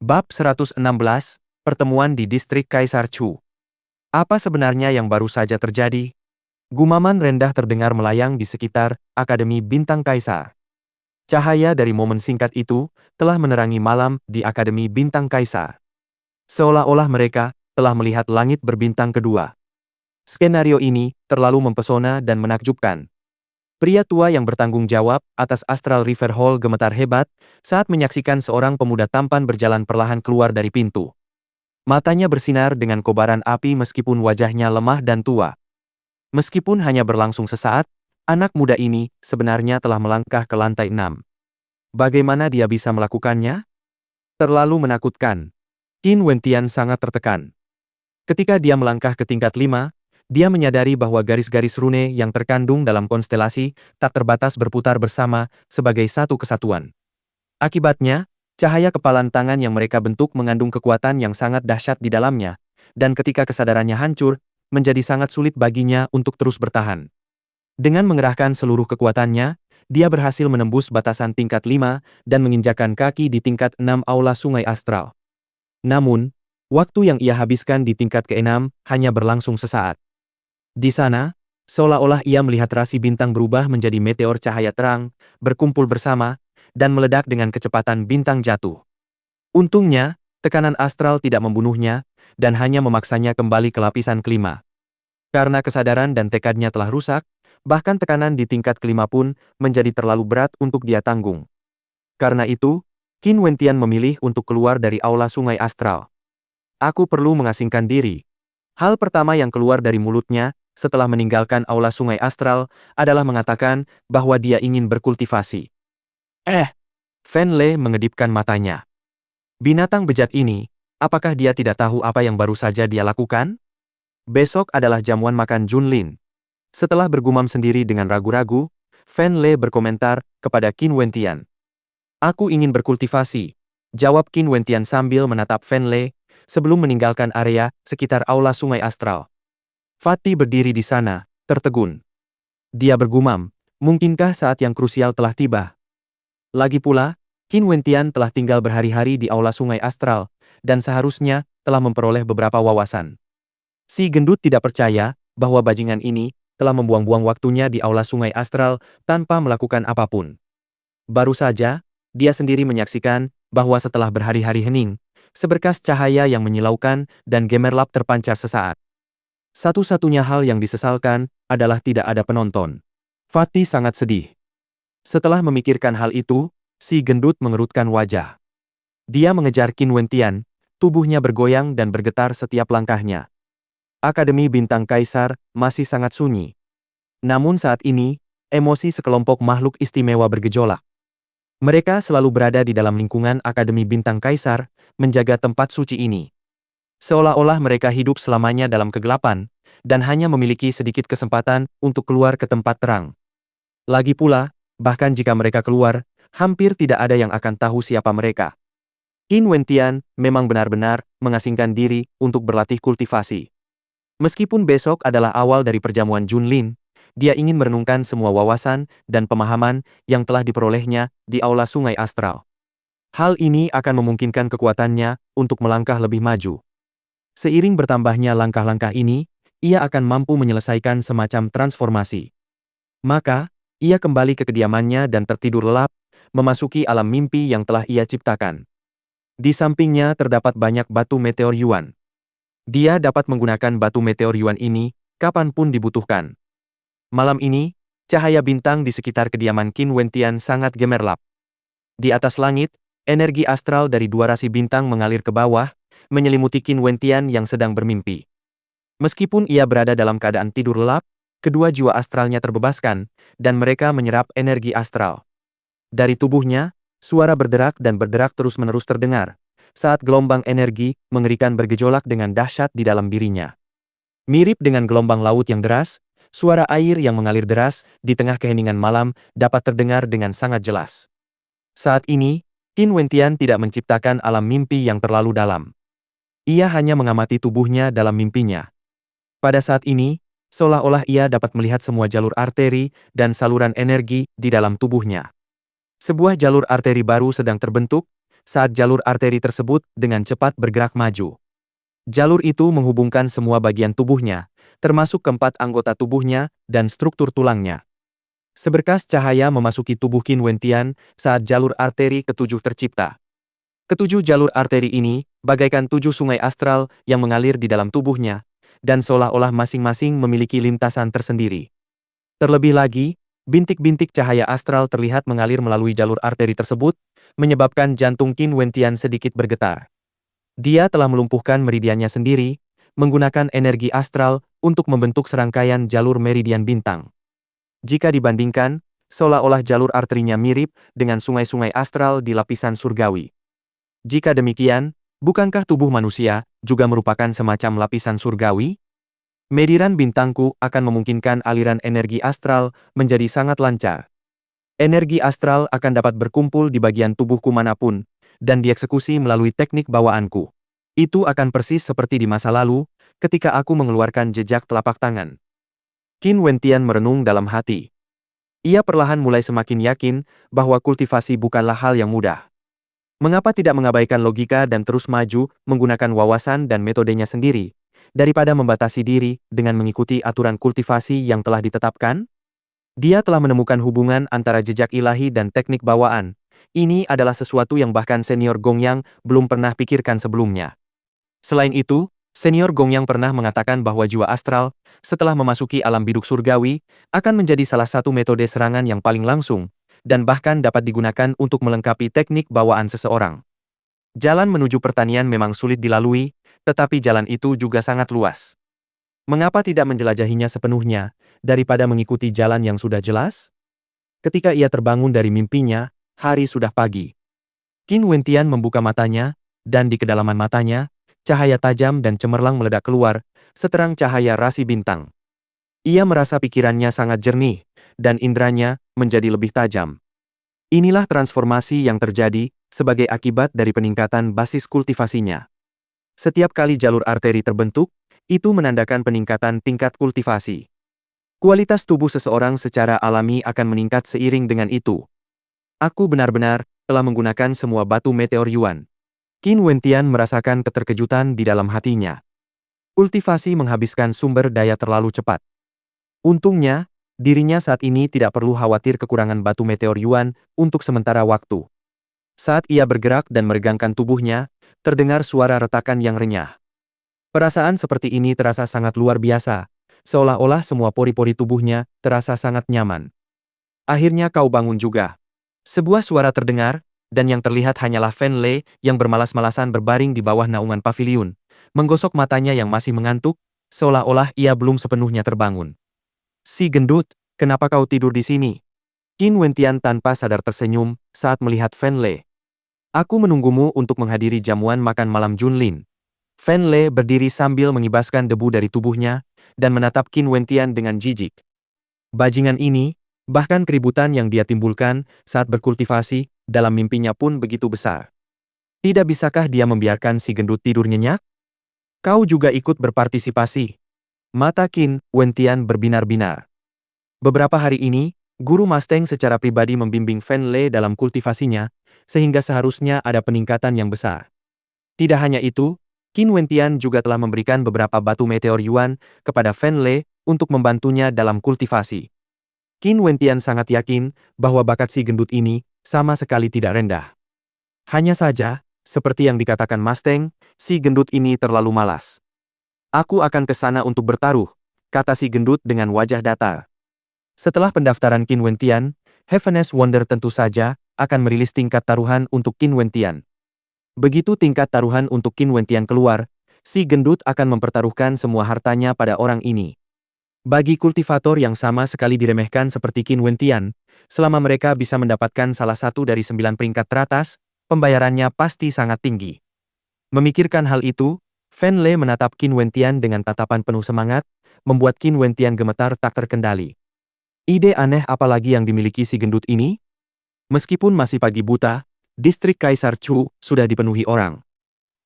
Bab 116, Pertemuan di Distrik Kaisar Chu. Apa sebenarnya yang baru saja terjadi? Gumaman rendah terdengar melayang di sekitar Akademi Bintang Kaisar. Cahaya dari momen singkat itu telah menerangi malam di Akademi Bintang Kaisar. Seolah-olah mereka telah melihat langit berbintang kedua. Skenario ini terlalu mempesona dan menakjubkan. Pria tua yang bertanggung jawab atas Astral River Hall gemetar hebat saat menyaksikan seorang pemuda tampan berjalan perlahan keluar dari pintu. Matanya bersinar dengan kobaran api meskipun wajahnya lemah dan tua. Meskipun hanya berlangsung sesaat, anak muda ini sebenarnya telah melangkah ke lantai 6. Bagaimana dia bisa melakukannya? Terlalu menakutkan. Qin Wentian sangat tertekan. Ketika dia melangkah ke tingkat 5, dia menyadari bahwa garis-garis rune yang terkandung dalam konstelasi tak terbatas berputar bersama sebagai satu kesatuan. Akibatnya, cahaya kepalan tangan yang mereka bentuk mengandung kekuatan yang sangat dahsyat di dalamnya, dan ketika kesadarannya hancur, menjadi sangat sulit baginya untuk terus bertahan. Dengan mengerahkan seluruh kekuatannya, dia berhasil menembus batasan tingkat 5 dan menginjakkan kaki di tingkat 6 aula Sungai Astral. Namun, waktu yang ia habiskan di tingkat ke-6 hanya berlangsung sesaat. Di sana, seolah-olah ia melihat rasi bintang berubah menjadi meteor cahaya terang, berkumpul bersama, dan meledak dengan kecepatan bintang jatuh. Untungnya, tekanan astral tidak membunuhnya, dan hanya memaksanya kembali ke lapisan kelima. Karena kesadaran dan tekadnya telah rusak, bahkan tekanan di tingkat kelima pun menjadi terlalu berat untuk dia tanggung. Karena itu, Qin Wentian memilih untuk keluar dari aula Sungai Astral. Aku perlu mengasingkan diri. Hal pertama yang keluar dari mulutnya setelah meninggalkan aula Sungai Astral adalah mengatakan bahwa dia ingin berkultivasi. Fan Le mengedipkan matanya. Binatang bejat ini, apakah dia tidak tahu apa yang baru saja dia lakukan? Besok adalah jamuan makan Junlin. Setelah bergumam sendiri dengan ragu-ragu, Fan Le berkomentar kepada Qin Wentian. Aku ingin berkultivasi, jawab Qin Wentian sambil menatap Fan Le sebelum meninggalkan area sekitar aula Sungai Astral. Fatih berdiri di sana, tertegun. Dia bergumam, mungkinkah saat yang krusial telah tiba? Lagi pula, Qin Wentian telah tinggal berhari-hari di aula Sungai Astral, dan seharusnya telah memperoleh beberapa wawasan. Si gendut tidak percaya bahwa bajingan ini telah membuang-buang waktunya di aula Sungai Astral tanpa melakukan apapun. Baru saja, dia sendiri menyaksikan bahwa setelah berhari-hari hening, seberkas cahaya yang menyilaukan dan gemerlap terpancar sesaat. Satu-satunya hal yang disesalkan adalah tidak ada penonton. Fatih sangat sedih. Setelah memikirkan hal itu, si gendut mengerutkan wajah. Dia mengejar Qin Wentian, tubuhnya bergoyang dan bergetar setiap langkahnya. Akademi Bintang Kaisar masih sangat sunyi. Namun saat ini, emosi sekelompok makhluk istimewa bergejolak. Mereka selalu berada di dalam lingkungan Akademi Bintang Kaisar, menjaga tempat suci ini. Seolah-olah mereka hidup selamanya dalam kegelapan, dan hanya memiliki sedikit kesempatan untuk keluar ke tempat terang. Lagi pula, bahkan jika mereka keluar, hampir tidak ada yang akan tahu siapa mereka. Qin Wentian memang benar-benar mengasingkan diri untuk berlatih kultivasi. Meskipun besok adalah awal dari perjamuan Junlin, dia ingin merenungkan semua wawasan dan pemahaman yang telah diperolehnya di aula Sungai Astral. Hal ini akan memungkinkan kekuatannya untuk melangkah lebih maju. Seiring bertambahnya langkah-langkah ini, ia akan mampu menyelesaikan semacam transformasi. Maka, ia kembali ke kediamannya dan tertidur lelap, memasuki alam mimpi yang telah ia ciptakan. Di sampingnya terdapat banyak batu meteor Yuan. Dia dapat menggunakan batu meteor Yuan ini kapanpun dibutuhkan. Malam ini, cahaya bintang di sekitar kediaman Qin Wentian sangat gemerlap. Di atas langit, energi astral dari dua rasi bintang mengalir ke bawah, menyelimuti Qin Wentian yang sedang bermimpi. Meskipun ia berada dalam keadaan tidur lelap, kedua jiwa astralnya terbebaskan, dan mereka menyerap energi astral. Dari tubuhnya, suara berderak dan berderak terus-menerus terdengar, saat gelombang energi mengerikan bergejolak dengan dahsyat di dalam dirinya. Mirip dengan gelombang laut yang deras, suara air yang mengalir deras di tengah keheningan malam dapat terdengar dengan sangat jelas. Saat ini, Qin Wentian tidak menciptakan alam mimpi yang terlalu dalam. Ia hanya mengamati tubuhnya dalam mimpinya. Pada saat ini, seolah-olah ia dapat melihat semua jalur arteri dan saluran energi di dalam tubuhnya. Sebuah jalur arteri baru sedang terbentuk, saat jalur arteri tersebut dengan cepat bergerak maju. Jalur itu menghubungkan semua bagian tubuhnya, termasuk keempat anggota tubuhnya dan struktur tulangnya. Seberkas cahaya memasuki tubuh Qin Wentian saat jalur arteri ketujuh tercipta. Ketujuh jalur arteri ini bagaikan 7 sungai astral yang mengalir di dalam tubuhnya, dan seolah-olah masing-masing memiliki lintasan tersendiri. Terlebih lagi, bintik-bintik cahaya astral terlihat mengalir melalui jalur arteri tersebut, menyebabkan jantung Qin Wentian sedikit bergetar. Dia telah melumpuhkan meridiannya sendiri, menggunakan energi astral untuk membentuk serangkaian jalur meridian bintang. Jika dibandingkan, seolah-olah jalur arterinya mirip dengan sungai-sungai astral di lapisan surgawi. Jika demikian, bukankah tubuh manusia juga merupakan semacam lapisan surgawi? Mediran bintangku akan memungkinkan aliran energi astral menjadi sangat lancar. Energi astral akan dapat berkumpul di bagian tubuhku manapun, dan dieksekusi melalui teknik bawaanku. Itu akan persis seperti di masa lalu, ketika aku mengeluarkan jejak telapak tangan. Qin Wentian merenung dalam hati. Ia perlahan mulai semakin yakin bahwa kultivasi bukanlah hal yang mudah. Mengapa tidak mengabaikan logika dan terus maju menggunakan wawasan dan metodenya sendiri, daripada membatasi diri dengan mengikuti aturan kultivasi yang telah ditetapkan? Dia telah menemukan hubungan antara jejak ilahi dan teknik bawaan. Ini adalah sesuatu yang bahkan senior Gongyang belum pernah pikirkan sebelumnya. Selain itu, senior Gongyang pernah mengatakan bahwa jiwa astral, setelah memasuki alam biduk surgawi, akan menjadi salah satu metode serangan yang paling langsung, dan bahkan dapat digunakan untuk melengkapi teknik bawaan seseorang. Jalan menuju pertanian memang sulit dilalui, tetapi jalan itu juga sangat luas. Mengapa tidak menjelajahinya sepenuhnya, daripada mengikuti jalan yang sudah jelas? Ketika ia terbangun dari mimpinya, hari sudah pagi. Qin Wentian membuka matanya, dan di kedalaman matanya, cahaya tajam dan cemerlang meledak keluar, seterang cahaya rasi bintang. Ia merasa pikirannya sangat jernih, dan indranya menjadi lebih tajam. Inilah transformasi yang terjadi sebagai akibat dari peningkatan basis kultivasinya. Setiap kali jalur arteri terbentuk, itu menandakan peningkatan tingkat kultivasi. Kualitas tubuh seseorang secara alami akan meningkat seiring dengan itu. Aku benar-benar telah menggunakan semua batu meteor Yuan. Qin Wentian merasakan keterkejutan di dalam hatinya. Kultivasi menghabiskan sumber daya terlalu cepat. Untungnya, dirinya saat ini tidak perlu khawatir kekurangan batu meteor Yuan untuk sementara waktu. Saat ia bergerak dan meregangkan tubuhnya, terdengar suara retakan yang renyah. Perasaan seperti ini terasa sangat luar biasa, seolah-olah semua pori-pori tubuhnya terasa sangat nyaman. Akhirnya kau bangun juga. Sebuah suara terdengar, dan yang terlihat hanyalah Fan Lei yang bermalas-malasan berbaring di bawah naungan paviliun, menggosok matanya yang masih mengantuk, seolah-olah ia belum sepenuhnya terbangun. Si gendut, kenapa kau tidur di sini? Qin Wentian tanpa sadar tersenyum saat melihat Fan Lei. Aku menunggumu untuk menghadiri jamuan makan malam Junlin. Fan Lei berdiri sambil mengibaskan debu dari tubuhnya, dan menatap Qin Wentian dengan jijik. Bajingan ini, bahkan keributan yang dia timbulkan saat berkultivasi, dalam mimpinya pun begitu besar. Tidak bisakah dia membiarkan si gendut tidur nyenyak? Kau juga ikut berpartisipasi. Mata Qin Wentian berbinar-binar. Beberapa hari ini, Guru Masteng secara pribadi membimbing Fan Lei dalam kultivasinya, sehingga seharusnya ada peningkatan yang besar. Tidak hanya itu, Qin Wentian juga telah memberikan beberapa batu meteor Yuan kepada Fan Lei untuk membantunya dalam kultivasi. Qin Wentian sangat yakin bahwa bakat si gendut ini sama sekali tidak rendah. Hanya saja, seperti yang dikatakan Masteng, si gendut ini terlalu malas. Aku akan ke sana untuk bertaruh, kata si gendut dengan wajah datar. Setelah pendaftaran Qin Wentian, Heaven's Wonder tentu saja akan merilis tingkat taruhan untuk Qin Wentian. Begitu tingkat taruhan untuk Qin Wentian keluar, si gendut akan mempertaruhkan semua hartanya pada orang ini. Bagi kultivator yang sama sekali diremehkan seperti Qin Wentian, selama mereka bisa mendapatkan salah satu dari 9 peringkat teratas, pembayarannya pasti sangat tinggi. Memikirkan hal itu, Fan Lei menatap Qin Wentian dengan tatapan penuh semangat, membuat Qin Wentian gemetar tak terkendali. Ide aneh apa lagi yang dimiliki si gendut ini? Meskipun masih pagi buta, distrik Kaisar Chu sudah dipenuhi orang.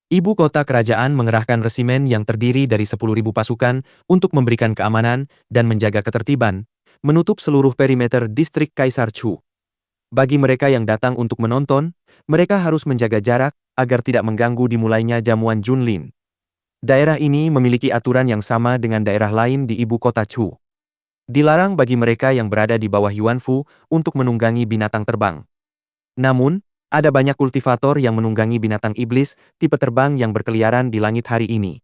Ibu kota kerajaan mengerahkan resimen yang terdiri dari 10.000 pasukan untuk memberikan keamanan dan menjaga ketertiban, menutup seluruh perimeter distrik Kaisar Chu. Bagi mereka yang datang untuk menonton, mereka harus menjaga jarak agar tidak mengganggu dimulainya jamuan Junlin. Daerah ini memiliki aturan yang sama dengan daerah lain di ibu kota Chu. Dilarang bagi mereka yang berada di bawah Yuanfu untuk menunggangi binatang terbang. Namun, ada banyak kultivator yang menunggangi binatang iblis tipe terbang yang berkeliaran di langit hari ini.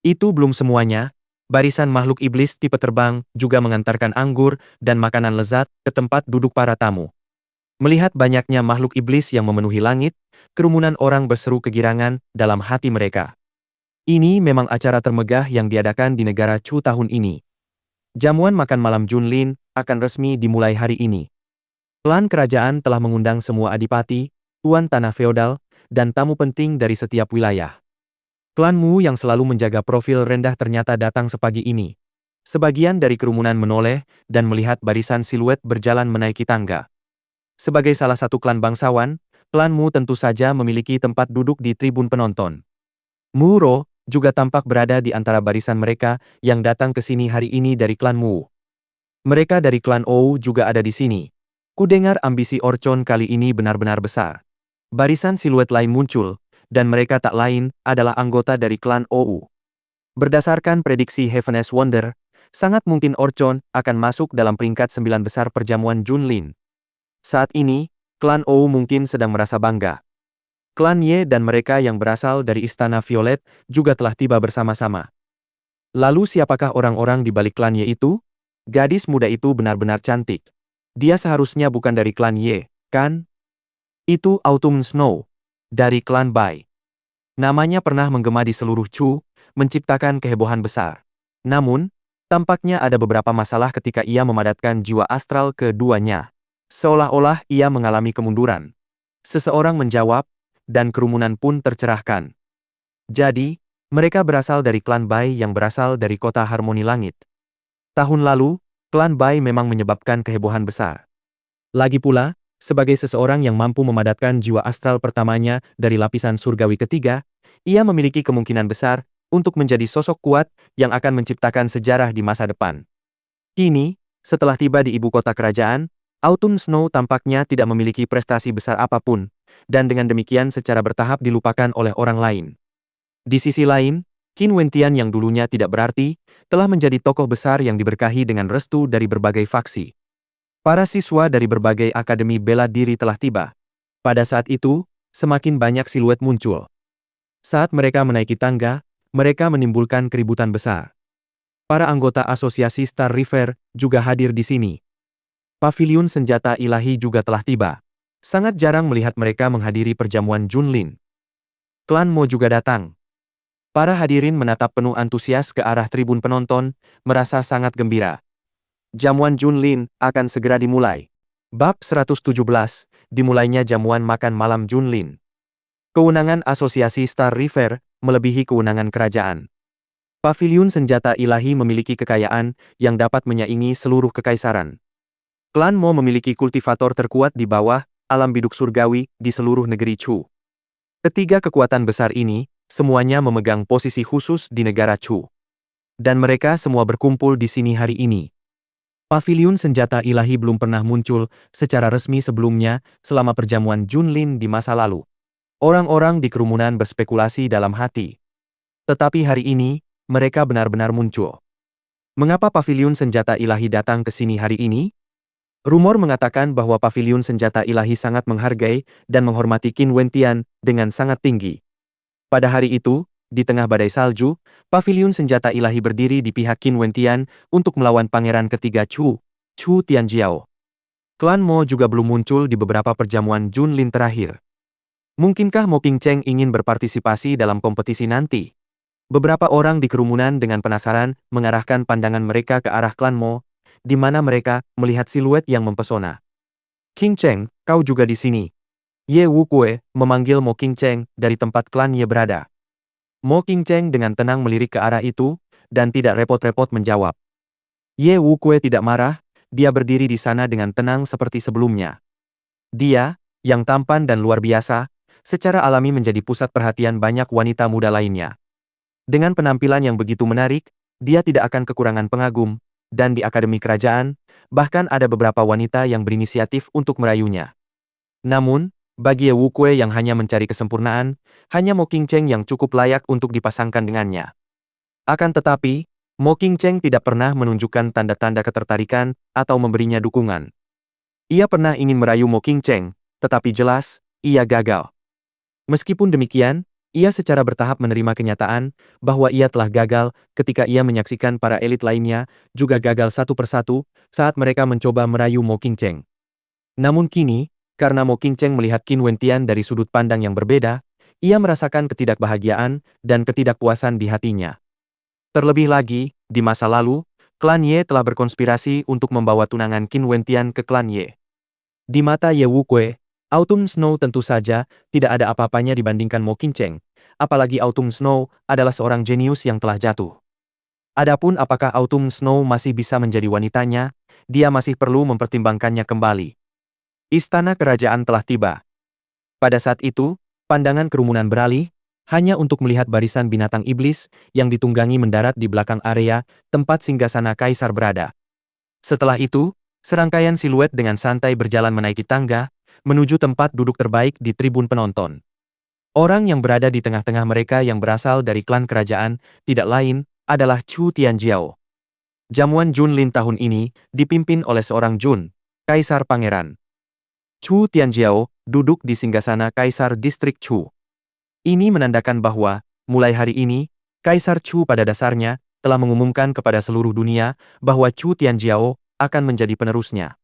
Itu belum semuanya, barisan makhluk iblis tipe terbang juga mengantarkan anggur dan makanan lezat ke tempat duduk para tamu. Melihat banyaknya makhluk iblis yang memenuhi langit, kerumunan orang berseru kegirangan dalam hati mereka. Ini memang acara termegah yang diadakan di negara Chu tahun ini. Jamuan makan malam Junlin akan resmi dimulai hari ini. Klan kerajaan telah mengundang semua adipati, tuan tanah feodal, dan tamu penting dari setiap wilayah. Klan Mu yang selalu menjaga profil rendah ternyata datang sepagi ini. Sebagian dari kerumunan menoleh dan melihat barisan siluet berjalan menaiki tangga. Sebagai salah satu klan bangsawan, klan Mu tentu saja memiliki tempat duduk di tribun penonton. Mu Ro juga tampak berada di antara barisan mereka yang datang ke sini hari ini dari klan Mu. Mereka dari klan Ou juga ada di sini. Kudengar ambisi Orchon kali ini benar-benar besar. Barisan siluet lain muncul, dan mereka tak lain adalah anggota dari klan Ou. Berdasarkan prediksi Heaven's Wonder, sangat mungkin Orchon akan masuk dalam peringkat 9 besar perjamuan Junlin. Saat ini, klan Ou mungkin sedang merasa bangga. Klan Ye dan mereka yang berasal dari Istana Violet juga telah tiba bersama-sama. Lalu siapakah orang-orang di balik klan Ye itu? Gadis muda itu benar-benar cantik. Dia seharusnya bukan dari klan Ye, kan? Itu Autumn Snow, dari klan Bai. Namanya pernah menggema di seluruh Chu, menciptakan kehebohan besar. Namun, tampaknya ada beberapa masalah ketika ia memadatkan jiwa astral keduanya. Seolah-olah ia mengalami kemunduran. Seseorang menjawab, dan kerumunan pun tercerahkan. Jadi, mereka berasal dari klan Bai yang berasal dari kota Harmoni Langit. Tahun lalu, klan Bai memang menyebabkan kehebohan besar. Lagi pula, sebagai seseorang yang mampu memadatkan jiwa astral pertamanya dari lapisan surgawi ketiga, ia memiliki kemungkinan besar untuk menjadi sosok kuat yang akan menciptakan sejarah di masa depan. Kini, setelah tiba di ibu kota kerajaan, Autumn Snow tampaknya tidak memiliki prestasi besar apapun, dan dengan demikian secara bertahap dilupakan oleh orang lain. Di sisi lain, Qin Wentian yang dulunya tidak berarti, telah menjadi tokoh besar yang diberkahi dengan restu dari berbagai faksi. Para siswa dari berbagai akademi bela diri telah tiba. Pada saat itu, semakin banyak siluet muncul. Saat mereka menaiki tangga, mereka menimbulkan keributan besar. Para anggota asosiasi Star River juga hadir di sini. Paviliun senjata ilahi juga telah tiba. Sangat jarang melihat mereka menghadiri perjamuan Junlin. Klan Mo juga datang. Para hadirin menatap penuh antusias ke arah tribun penonton, merasa sangat gembira. Jamuan Junlin akan segera dimulai. Bab 117, dimulainya jamuan makan malam Junlin. Kewenangan asosiasi Star River melebihi kewenangan kerajaan. Paviliun senjata ilahi memiliki kekayaan yang dapat menyaingi seluruh kekaisaran. Klan Mo memiliki kultivator terkuat di bawah alam biduk surgawi di seluruh negeri Chu. Ketiga kekuatan besar ini, semuanya memegang posisi khusus di negara Chu. Dan mereka semua berkumpul di sini hari ini. Paviliun senjata ilahi belum pernah muncul secara resmi sebelumnya selama perjamuan Junlin di masa lalu. Orang-orang di kerumunan berspekulasi dalam hati. Tetapi hari ini, mereka benar-benar muncul. Mengapa Paviliun senjata ilahi datang ke sini hari ini? Rumor mengatakan bahwa Paviliun senjata ilahi sangat menghargai dan menghormati Qin Wentian dengan sangat tinggi. Pada hari itu, di tengah badai salju, Paviliun senjata ilahi berdiri di pihak Qin Wentian untuk melawan pangeran ketiga Chu Tianjiao. Klan Mo juga belum muncul di beberapa perjamuan Junlin terakhir. Mungkinkah Mo Qingcheng ingin berpartisipasi dalam kompetisi nanti? Beberapa orang di kerumunan dengan penasaran mengarahkan pandangan mereka ke arah klan Mo, di mana mereka melihat siluet yang mempesona. Qingcheng, kau juga di sini. Ye Wukue memanggil Mo Qingcheng dari tempat klan Ye berada. Mo Qingcheng dengan tenang melirik ke arah itu, dan tidak repot-repot menjawab. Ye Wukue tidak marah, dia berdiri di sana dengan tenang seperti sebelumnya. Dia, yang tampan dan luar biasa, secara alami menjadi pusat perhatian banyak wanita muda lainnya. Dengan penampilan yang begitu menarik, dia tidak akan kekurangan pengagum, dan di Akademi Kerajaan, bahkan ada beberapa wanita yang berinisiatif untuk merayunya. Namun, bagi Ye Wukue yang hanya mencari kesempurnaan, hanya Mo Qingcheng yang cukup layak untuk dipasangkan dengannya. Akan tetapi, Mo Qingcheng tidak pernah menunjukkan tanda-tanda ketertarikan atau memberinya dukungan. Ia pernah ingin merayu Mo Qingcheng, tetapi jelas, ia gagal. Meskipun demikian, ia secara bertahap menerima kenyataan bahwa ia telah gagal ketika ia menyaksikan para elit lainnya juga gagal satu persatu saat mereka mencoba merayu Mo Qingcheng. Namun kini, karena Mo Qingcheng melihat Qin Wentian dari sudut pandang yang berbeda, ia merasakan ketidakbahagiaan dan ketidakpuasan di hatinya. Terlebih lagi, di masa lalu, klan Ye telah berkonspirasi untuk membawa tunangan Qin Wentian ke klan Ye. Di mata Ye Wukue, Autumn Snow tentu saja tidak ada apa-apanya dibandingkan Mo Qingcheng, apalagi Autumn Snow adalah seorang jenius yang telah jatuh. Adapun apakah Autumn Snow masih bisa menjadi wanitanya, dia masih perlu mempertimbangkannya kembali. Istana kerajaan telah tiba. Pada saat itu, pandangan kerumunan beralih, hanya untuk melihat barisan binatang iblis yang ditunggangi mendarat di belakang area tempat singgasana kaisar berada. Setelah itu, serangkaian siluet dengan santai berjalan menaiki tangga, menuju tempat duduk terbaik di tribun penonton. Orang yang berada di tengah-tengah mereka yang berasal dari klan kerajaan tidak lain adalah Chu Tianjiao. Jamuan Junlin tahun ini dipimpin oleh seorang Jun, Kaisar Pangeran. Chu Tianjiao duduk di singgasana Kaisar Distrik Chu. Ini menandakan bahwa, mulai hari ini, Kaisar Chu pada dasarnya telah mengumumkan kepada seluruh dunia bahwa Chu Tianjiao akan menjadi penerusnya.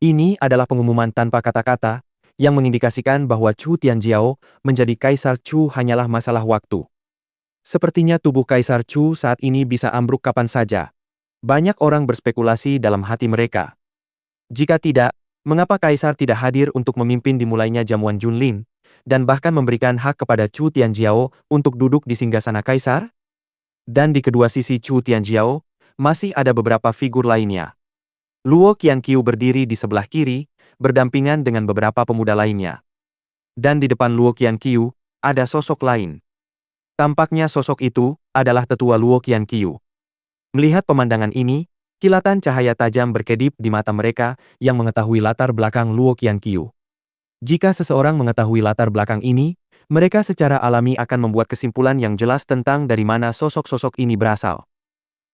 Ini adalah pengumuman tanpa kata-kata, yang mengindikasikan bahwa Chu Tianjiao menjadi Kaisar Chu hanyalah masalah waktu. Sepertinya tubuh Kaisar Chu saat ini bisa ambruk kapan saja. Banyak orang berspekulasi dalam hati mereka. Jika tidak, mengapa Kaisar tidak hadir untuk memimpin dimulainya jamuan Junlin, dan bahkan memberikan hak kepada Chu Tianjiao untuk duduk di singgasana Kaisar? Dan di kedua sisi Chu Tianjiao, masih ada beberapa figur lainnya. Luo Qianqiu berdiri di sebelah kiri, berdampingan dengan beberapa pemuda lainnya. Dan di depan Luo Qianqiu, ada sosok lain. Tampaknya sosok itu adalah tetua Luo Qianqiu. Melihat pemandangan ini, kilatan cahaya tajam berkedip di mata mereka yang mengetahui latar belakang Luo Qianqiu. Jika seseorang mengetahui latar belakang ini, mereka secara alami akan membuat kesimpulan yang jelas tentang dari mana sosok-sosok ini berasal.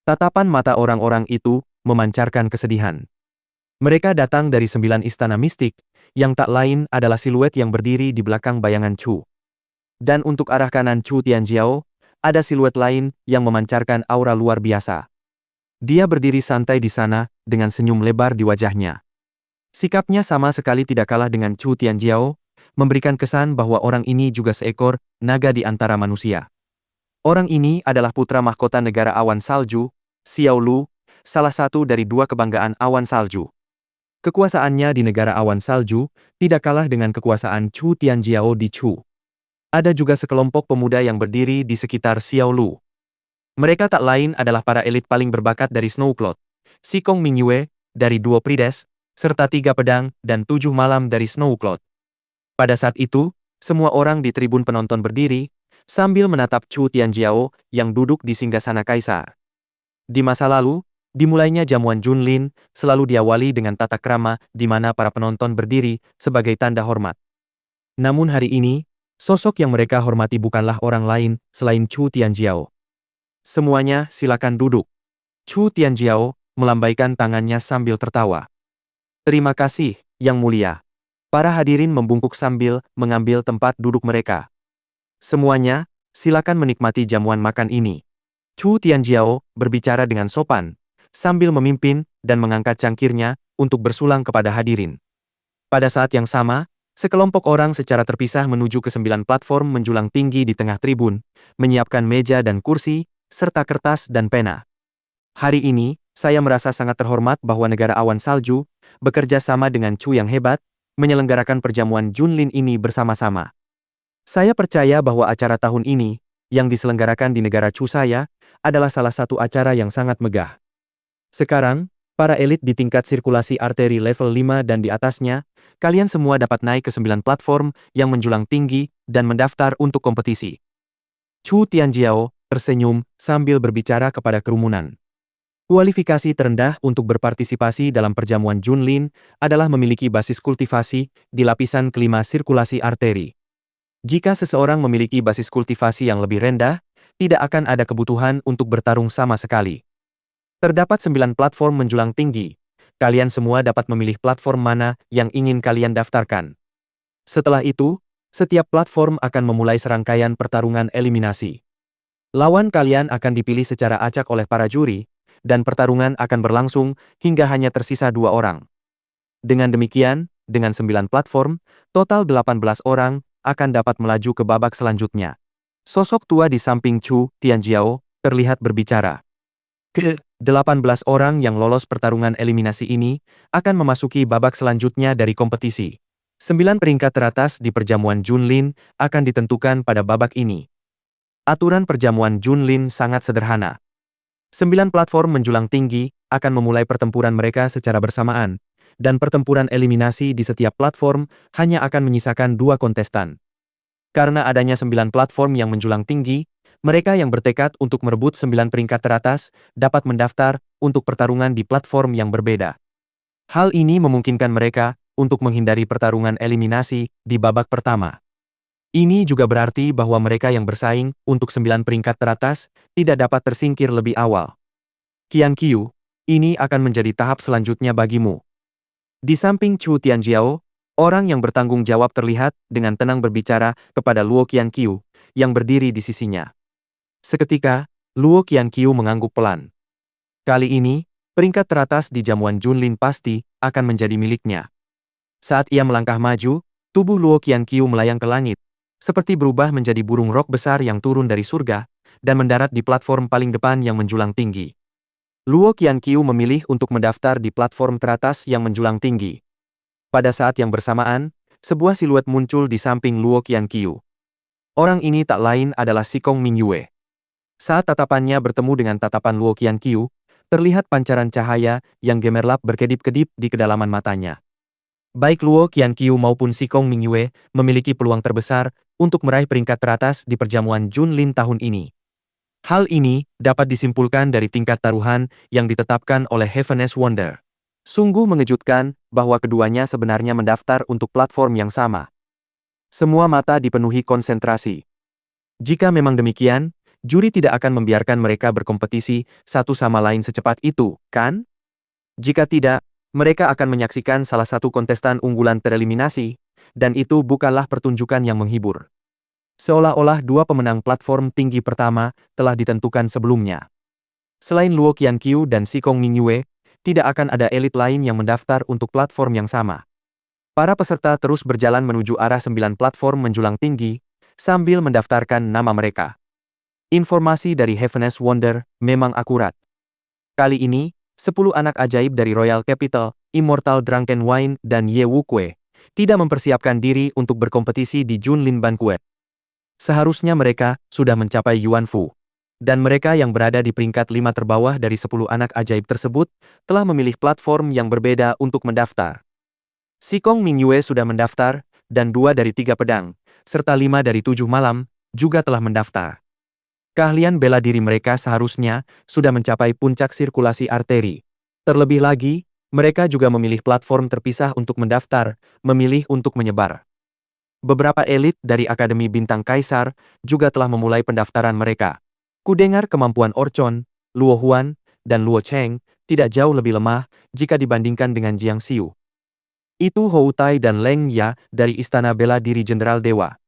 Tatapan mata orang-orang itu memancarkan kesedihan. Mereka datang dari 9 istana mistik, yang tak lain adalah siluet yang berdiri di belakang bayangan Chu. Dan untuk arah kanan Chu Tianjiao, ada siluet lain yang memancarkan aura luar biasa. Dia berdiri santai di sana, dengan senyum lebar di wajahnya. Sikapnya sama sekali tidak kalah dengan Chu Tianjiao, memberikan kesan bahwa orang ini juga seekor naga di antara manusia. Orang ini adalah putra mahkota negara awan salju, Xiao Lu, salah satu dari dua kebanggaan awan salju. Kekuasaannya di negara awan salju tidak kalah dengan kekuasaan Chu Tianjiao di Chu. Ada juga sekelompok pemuda yang berdiri di sekitar Xiao Lu. Mereka tak lain adalah para elit paling berbakat dari Snowcloud, Shikong Mingyue dari Duo Prides, serta 3 pedang dan 7 malam dari Snowcloud. Pada saat itu, semua orang di tribun penonton berdiri, sambil menatap Chu Tianjiao yang duduk di singgasana kaisar. Di masa lalu, dimulainya jamuan Junlin selalu diawali dengan tata krama di mana para penonton berdiri sebagai tanda hormat. Namun hari ini, sosok yang mereka hormati bukanlah orang lain selain Chu Tianjiao. Semuanya silakan duduk. Chu Tianjiao melambaikan tangannya sambil tertawa. Terima kasih, Yang Mulia. Para hadirin membungkuk sambil mengambil tempat duduk mereka. Semuanya, silakan menikmati jamuan makan ini. Chu Tianjiao berbicara dengan sopan, sambil memimpin dan mengangkat cangkirnya untuk bersulang kepada hadirin. Pada saat yang sama, sekelompok orang secara terpisah menuju ke 9 platform menjulang tinggi di tengah tribun, menyiapkan meja dan kursi, serta kertas dan pena. Hari ini, saya merasa sangat terhormat bahwa negara awan salju bekerja sama dengan Chu yang hebat, menyelenggarakan perjamuan Junlin ini bersama-sama. Saya percaya bahwa acara tahun ini, yang diselenggarakan di negara Chu saya, adalah salah satu acara yang sangat megah. Sekarang, para elit di tingkat sirkulasi arteri level 5 dan di atasnya, kalian semua dapat naik ke 9 platform yang menjulang tinggi dan mendaftar untuk kompetisi. Chu Tianjiao tersenyum sambil berbicara kepada kerumunan. Kualifikasi terendah untuk berpartisipasi dalam perjamuan Junlin adalah memiliki basis kultivasi di lapisan kelima sirkulasi arteri. Jika seseorang memiliki basis kultivasi yang lebih rendah, tidak akan ada kebutuhan untuk bertarung sama sekali. Terdapat 9 platform menjulang tinggi. Kalian semua dapat memilih platform mana yang ingin kalian daftarkan. Setelah itu, setiap platform akan memulai serangkaian pertarungan eliminasi. Lawan kalian akan dipilih secara acak oleh para juri, dan pertarungan akan berlangsung hingga hanya tersisa 2 orang. Dengan demikian, dengan 9 platform, total 18 orang akan dapat melaju ke babak selanjutnya. Sosok tua di samping Chu Tianjiao terlihat berbicara. Ke-18 orang yang lolos pertarungan eliminasi ini akan memasuki babak selanjutnya dari kompetisi. 9 peringkat teratas di perjamuan Junlin akan ditentukan pada babak ini. Aturan perjamuan Junlin sangat sederhana. 9 platform menjulang tinggi akan memulai pertempuran mereka secara bersamaan, dan pertempuran eliminasi di setiap platform hanya akan menyisakan 2 kontestan. Karena adanya 9 platform yang menjulang tinggi, mereka yang bertekad untuk merebut 9 peringkat teratas dapat mendaftar untuk pertarungan di platform yang berbeda. Hal ini memungkinkan mereka untuk menghindari pertarungan eliminasi di babak pertama. Ini juga berarti bahwa mereka yang bersaing untuk 9 peringkat teratas tidak dapat tersingkir lebih awal. Qian Qiu, ini akan menjadi tahap selanjutnya bagimu. Di samping Chu Tianjiao, orang yang bertanggung jawab terlihat dengan tenang berbicara kepada Luo Qian Qiu yang berdiri di sisinya. Seketika, Luo Qian Qiu mengangguk pelan. Kali ini, peringkat teratas di jamuan Junlin pasti akan menjadi miliknya. Saat ia melangkah maju, tubuh Luo Qian Qiu melayang ke langit, seperti berubah menjadi burung rok besar yang turun dari surga, dan mendarat di platform paling depan yang menjulang tinggi. Luo Qian Qiu memilih untuk mendaftar di platform teratas yang menjulang tinggi. Pada saat yang bersamaan, sebuah siluet muncul di samping Luo Qian Qiu. Orang ini tak lain adalah Sikong Mingyue. Saat tatapannya bertemu dengan tatapan Luo Qian Qiu, terlihat pancaran cahaya yang gemerlap berkedip-kedip di kedalaman matanya. Baik Luo Qian Qiu maupun Sikong Mingyue memiliki peluang terbesar untuk meraih peringkat teratas di perjamuan Junlin tahun ini. Hal ini dapat disimpulkan dari tingkat taruhan yang ditetapkan oleh Heaven's Wonder. Sungguh mengejutkan bahwa keduanya sebenarnya mendaftar untuk platform yang sama. Semua mata dipenuhi konsentrasi. Jika memang demikian, juri tidak akan membiarkan mereka berkompetisi satu sama lain secepat itu, kan? Jika tidak, mereka akan menyaksikan salah satu kontestan unggulan tereliminasi, dan itu bukanlah pertunjukan yang menghibur. Seolah-olah 2 pemenang platform tinggi pertama telah ditentukan sebelumnya. Selain Luo Qian Qiu dan Sikong Mingyue, tidak akan ada elit lain yang mendaftar untuk platform yang sama. Para peserta terus berjalan menuju arah 9 platform menjulang tinggi, sambil mendaftarkan nama mereka. Informasi dari Heaven's Wonder memang akurat. Kali ini, 10 anak ajaib dari Royal Capital, Immortal Drunken Wine, dan Ye Wukue tidak mempersiapkan diri untuk berkompetisi di Junlin Banquet. Seharusnya mereka sudah mencapai Yuan Fu. Dan mereka yang berada di peringkat 5 terbawah dari 10 anak ajaib tersebut telah memilih platform yang berbeda untuk mendaftar. Sikong Mingyue sudah mendaftar, dan 2 dari 3 pedang, serta 5 dari 7 malam, juga telah mendaftar. Keahlian bela diri mereka seharusnya sudah mencapai puncak sirkulasi arteri. Terlebih lagi, mereka juga memilih platform terpisah untuk mendaftar, memilih untuk menyebar. Beberapa elit dari Akademi Bintang Kaisar juga telah memulai pendaftaran mereka. Kudengar kemampuan Orchon, Luo Huan, dan Luo Cheng tidak jauh lebih lemah jika dibandingkan dengan Jiang Xiu. Itu Hou Tai dan Leng Ya dari Istana Bela Diri Jenderal Dewa.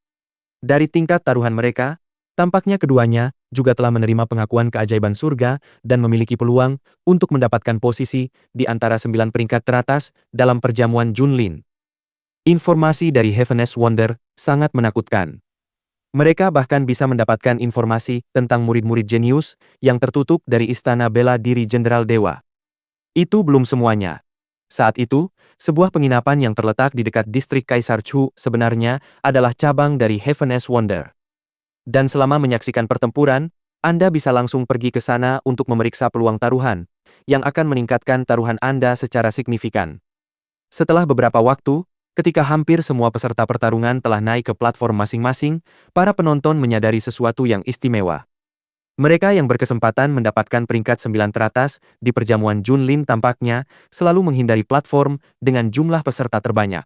Dari tingkat taruhan mereka, tampaknya keduanya juga telah menerima pengakuan keajaiban surga dan memiliki peluang untuk mendapatkan posisi di antara 9 peringkat teratas dalam perjamuan Junlin. Informasi dari Heaven's Wonder sangat menakutkan. Mereka bahkan bisa mendapatkan informasi tentang murid-murid jenius yang tertutup dari Istana Bela Diri Jenderal Dewa. Itu belum semuanya. Saat itu, sebuah penginapan yang terletak di dekat distrik Kaisar Chu sebenarnya adalah cabang dari Heaven's Wonder. Dan selama menyaksikan pertempuran, Anda bisa langsung pergi ke sana untuk memeriksa peluang taruhan, yang akan meningkatkan taruhan Anda secara signifikan. Setelah beberapa waktu, ketika hampir semua peserta pertarungan telah naik ke platform masing-masing, para penonton menyadari sesuatu yang istimewa. Mereka yang berkesempatan mendapatkan peringkat 9 teratas di perjamuan Junlin tampaknya selalu menghindari platform dengan jumlah peserta terbanyak.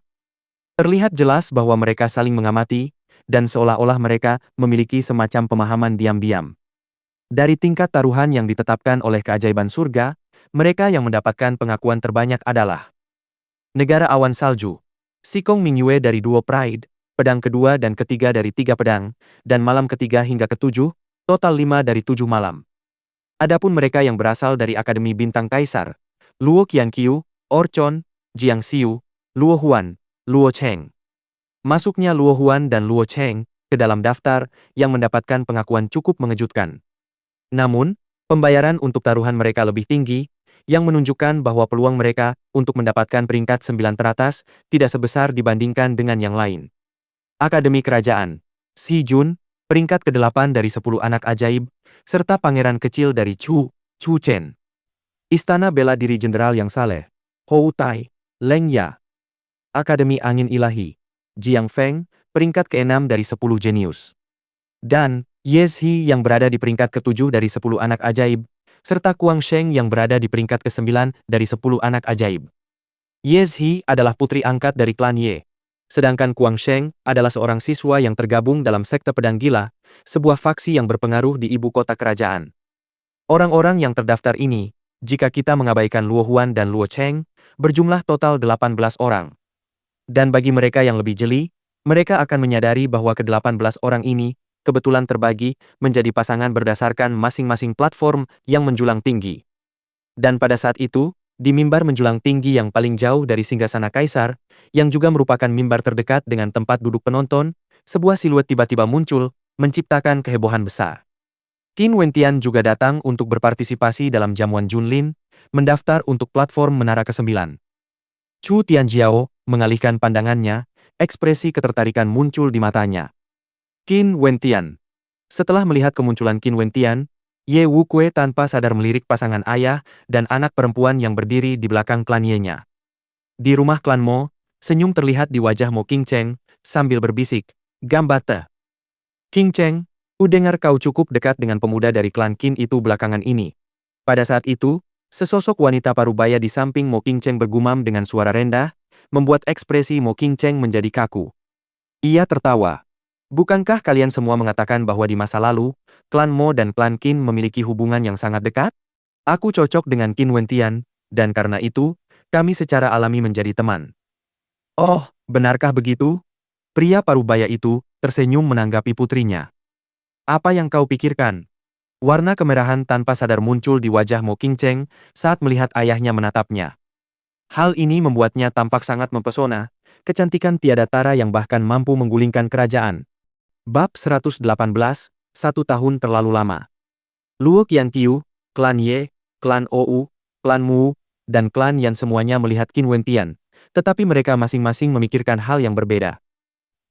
Terlihat jelas bahwa mereka saling mengamati, dan seolah-olah mereka memiliki semacam pemahaman diam-diam. Dari tingkat taruhan yang ditetapkan oleh keajaiban surga, mereka yang mendapatkan pengakuan terbanyak adalah Negara Awan Salju, Sikong Mingyue dari duo Pride, pedang kedua dan ketiga dari 3 pedang, dan malam ketiga hingga ketujuh, total 5 dari 7 malam. Adapun mereka yang berasal dari Akademi Bintang Kaisar, Luo Qianqiu, Orchon, Jiang Xiu, Luo Huan, Luo Cheng. Masuknya Luo Huan dan Luo Cheng ke dalam daftar yang mendapatkan pengakuan cukup mengejutkan. Namun, pembayaran untuk taruhan mereka lebih tinggi, yang menunjukkan bahwa peluang mereka untuk mendapatkan peringkat 9 teratas tidak sebesar dibandingkan dengan yang lain. Akademi Kerajaan, Si Jun, peringkat ke-8 dari 10 anak ajaib, serta pangeran kecil dari Chu Chen. Istana Bela Diri Jenderal yang Saleh, Hou Tai, Leng Ya. Akademi Angin Ilahi, Jiang Feng, peringkat ke-6 dari 10 jenius. Dan Yes He yang berada di peringkat ke-7 dari 10 anak ajaib, serta Kuang Sheng yang berada di peringkat ke-9 dari 10 anak ajaib. Yes He adalah putri angkat dari klan Ye. Sedangkan Kuang Sheng adalah seorang siswa yang tergabung dalam sekte pedang gila, sebuah faksi yang berpengaruh di ibu kota kerajaan. Orang-orang yang terdaftar ini, jika kita mengabaikan Luo Huan dan Luo Cheng, berjumlah total 18 orang. Dan bagi mereka yang lebih jeli, mereka akan menyadari bahwa ke-18 orang ini kebetulan terbagi menjadi pasangan berdasarkan masing-masing platform yang menjulang tinggi. Dan pada saat itu, di mimbar menjulang tinggi yang paling jauh dari singgasana kaisar, yang juga merupakan mimbar terdekat dengan tempat duduk penonton, sebuah siluet tiba-tiba muncul, menciptakan kehebohan besar. Qin Wentian juga datang untuk berpartisipasi dalam jamuan Junlin, mendaftar untuk platform Menara ke-9. Chu Tianjiao mengalihkan pandangannya, ekspresi ketertarikan muncul di matanya. Qin Wentian. Setelah melihat kemunculan Qin Wentian, Ye Wukue tanpa sadar melirik pasangan ayah dan anak perempuan yang berdiri di belakang klan Ye-nya. Di rumah klan Mo, senyum terlihat di wajah Mo Qingcheng sambil berbisik, "Gambate." "Qingcheng, ku dengar kau cukup dekat dengan pemuda dari klan Qin itu belakangan ini." Pada saat itu, sesosok wanita parubaya di samping Mo Qingcheng bergumam dengan suara rendah, membuat ekspresi Mo Qingcheng menjadi kaku. Ia tertawa. "Bukankah kalian semua mengatakan bahwa di masa lalu, klan Mo dan klan Qin memiliki hubungan yang sangat dekat? Aku cocok dengan Qin Wentian, dan karena itu, kami secara alami menjadi teman." "Oh, benarkah begitu?" Pria parubaya itu tersenyum menanggapi putrinya. "Apa yang kau pikirkan?" Warna kemerahan tanpa sadar muncul di wajah Mo Qingcheng saat melihat ayahnya menatapnya. Hal ini membuatnya tampak sangat mempesona, kecantikan tiada tara yang bahkan mampu menggulingkan kerajaan. Bab 118, 1 tahun terlalu lama. Luo Qianqiu, klan Ye, klan Ou, klan Mu, dan klan Yan semuanya melihat Qin Wentian, tetapi mereka masing-masing memikirkan hal yang berbeda.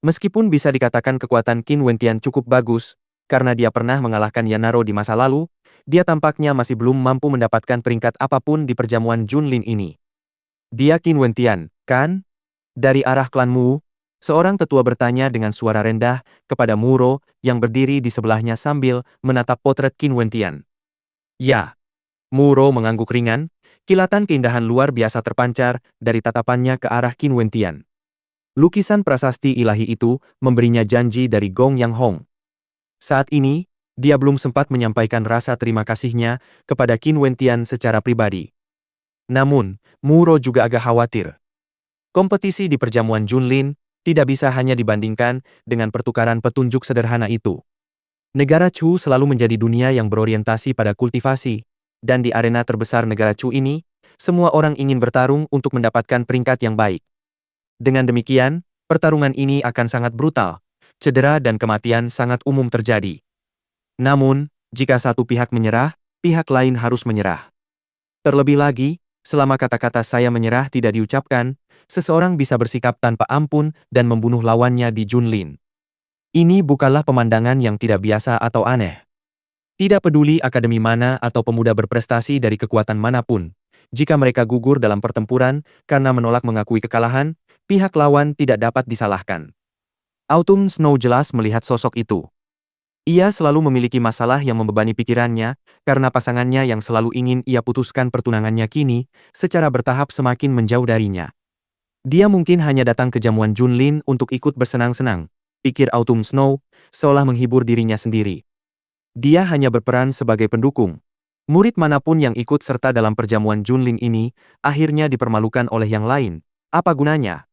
Meskipun bisa dikatakan kekuatan Qin Wentian cukup bagus, karena dia pernah mengalahkan Yanaro di masa lalu, dia tampaknya masih belum mampu mendapatkan peringkat apapun di perjamuan Junlin ini. "Dia Qin Wentian, kan?" Dari arah klan Mu, seorang tetua bertanya dengan suara rendah kepada Muro yang berdiri di sebelahnya sambil menatap potret Qin Wentian. "Ya." Muro mengangguk ringan, kilatan keindahan luar biasa terpancar dari tatapannya ke arah Qin Wentian. Lukisan prasasti ilahi itu memberinya janji dari Gong Yang Hong. Saat ini, dia belum sempat menyampaikan rasa terima kasihnya kepada Qin Wentian secara pribadi. Namun, Muro juga agak khawatir. Kompetisi di perjamuan Junlin tidak bisa hanya dibandingkan dengan pertukaran petunjuk sederhana itu. Negara Chu selalu menjadi dunia yang berorientasi pada kultivasi, dan di arena terbesar negara Chu ini, semua orang ingin bertarung untuk mendapatkan peringkat yang baik. Dengan demikian, pertarungan ini akan sangat brutal, cedera dan kematian sangat umum terjadi. Namun, jika satu pihak menyerah, pihak lain harus menyerah. Terlebih lagi, selama kata-kata "saya menyerah" tidak diucapkan, seseorang bisa bersikap tanpa ampun dan membunuh lawannya di Junlin. Ini bukanlah pemandangan yang tidak biasa atau aneh. Tidak peduli akademi mana atau pemuda berprestasi dari kekuatan manapun, jika mereka gugur dalam pertempuran karena menolak mengakui kekalahan, pihak lawan tidak dapat disalahkan. Autumn Snow jelas melihat sosok itu. Ia selalu memiliki masalah yang membebani pikirannya, karena pasangannya yang selalu ingin ia putuskan pertunangannya kini, secara bertahap semakin menjauh darinya. Dia mungkin hanya datang ke jamuan Junlin untuk ikut bersenang-senang, pikir Autumn Snow, seolah menghibur dirinya sendiri. Dia hanya berperan sebagai pendukung. Murid manapun yang ikut serta dalam perjamuan Junlin ini, akhirnya dipermalukan oleh yang lain. Apa gunanya?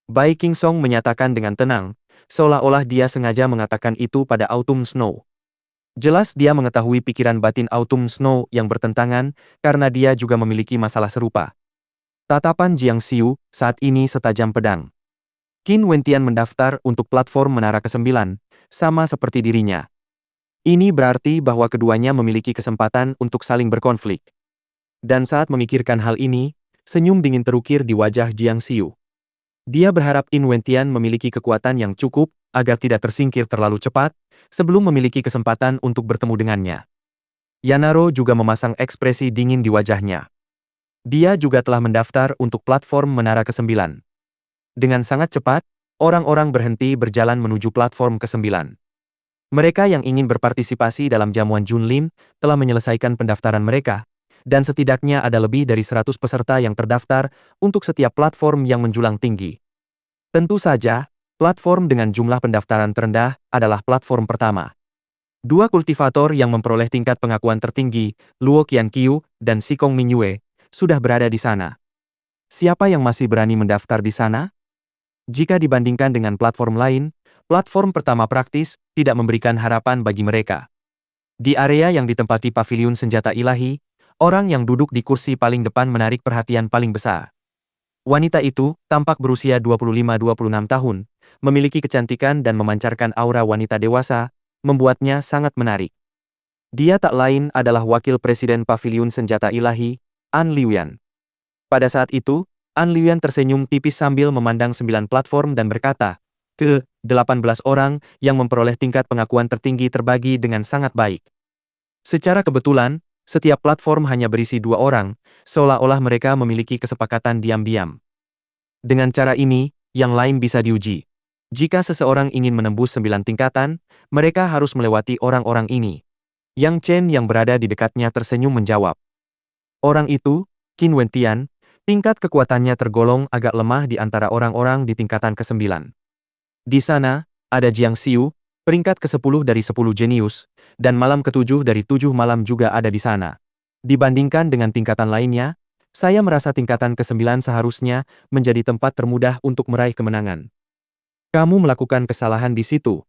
Bai Qingsong menyatakan dengan tenang, seolah-olah dia sengaja mengatakan itu pada Autumn Snow. Jelas dia mengetahui pikiran batin Autumn Snow yang bertentangan, karena dia juga memiliki masalah serupa. Tatapan Jiang Xiu saat ini setajam pedang. Qin Wentian mendaftar untuk platform Menara ke-9, sama seperti dirinya. Ini berarti bahwa keduanya memiliki kesempatan untuk saling berkonflik. Dan saat memikirkan hal ini, senyum dingin terukir di wajah Jiang Xiu. Dia berharap Qin Wentian memiliki kekuatan yang cukup agar tidak tersingkir terlalu cepat sebelum memiliki kesempatan untuk bertemu dengannya. Yanaro juga memasang ekspresi dingin di wajahnya. Dia juga telah mendaftar untuk platform Menara ke-9. Dengan sangat cepat, orang-orang berhenti berjalan menuju platform ke-9. Mereka yang ingin berpartisipasi dalam jamuan Junlin telah menyelesaikan pendaftaran mereka, dan setidaknya ada lebih dari 100 peserta yang terdaftar untuk setiap platform yang menjulang tinggi. Tentu saja, platform dengan jumlah pendaftaran terendah adalah platform pertama. Dua kultivator yang memperoleh tingkat pengakuan tertinggi, Luo Qianqiu dan Shikong Mingyue, sudah berada di sana. Siapa yang masih berani mendaftar di sana? Jika dibandingkan dengan platform lain, platform pertama praktis tidak memberikan harapan bagi mereka. Di area yang ditempati paviliun senjata ilahi, orang yang duduk di kursi paling depan menarik perhatian paling besar. Wanita itu tampak berusia 25-26 tahun, memiliki kecantikan dan memancarkan aura wanita dewasa, membuatnya sangat menarik. Dia tak lain adalah wakil presiden paviliun senjata ilahi, An Liuyan. Pada saat itu, An Liuyan tersenyum tipis sambil memandang 9 platform dan berkata, "18 orang yang memperoleh tingkat pengakuan tertinggi terbagi dengan sangat baik. Secara kebetulan, setiap platform hanya berisi 2 orang, seolah-olah mereka memiliki kesepakatan diam-diam. Dengan cara ini, yang lain bisa diuji. Jika seseorang ingin menembus 9 tingkatan, mereka harus melewati orang-orang ini." Yang Chen yang berada di dekatnya tersenyum menjawab. Orang itu, Qin Wentian, tingkat kekuatannya tergolong agak lemah di antara orang-orang di tingkatan ke-9. Di sana, ada Jiang Xiu, peringkat ke-10 dari 10 jenius, dan malam ke-7 dari 7 malam juga ada di sana. Dibandingkan dengan tingkatan lainnya, saya merasa tingkatan ke-9 seharusnya menjadi tempat termudah untuk meraih kemenangan. Kamu melakukan kesalahan di situ.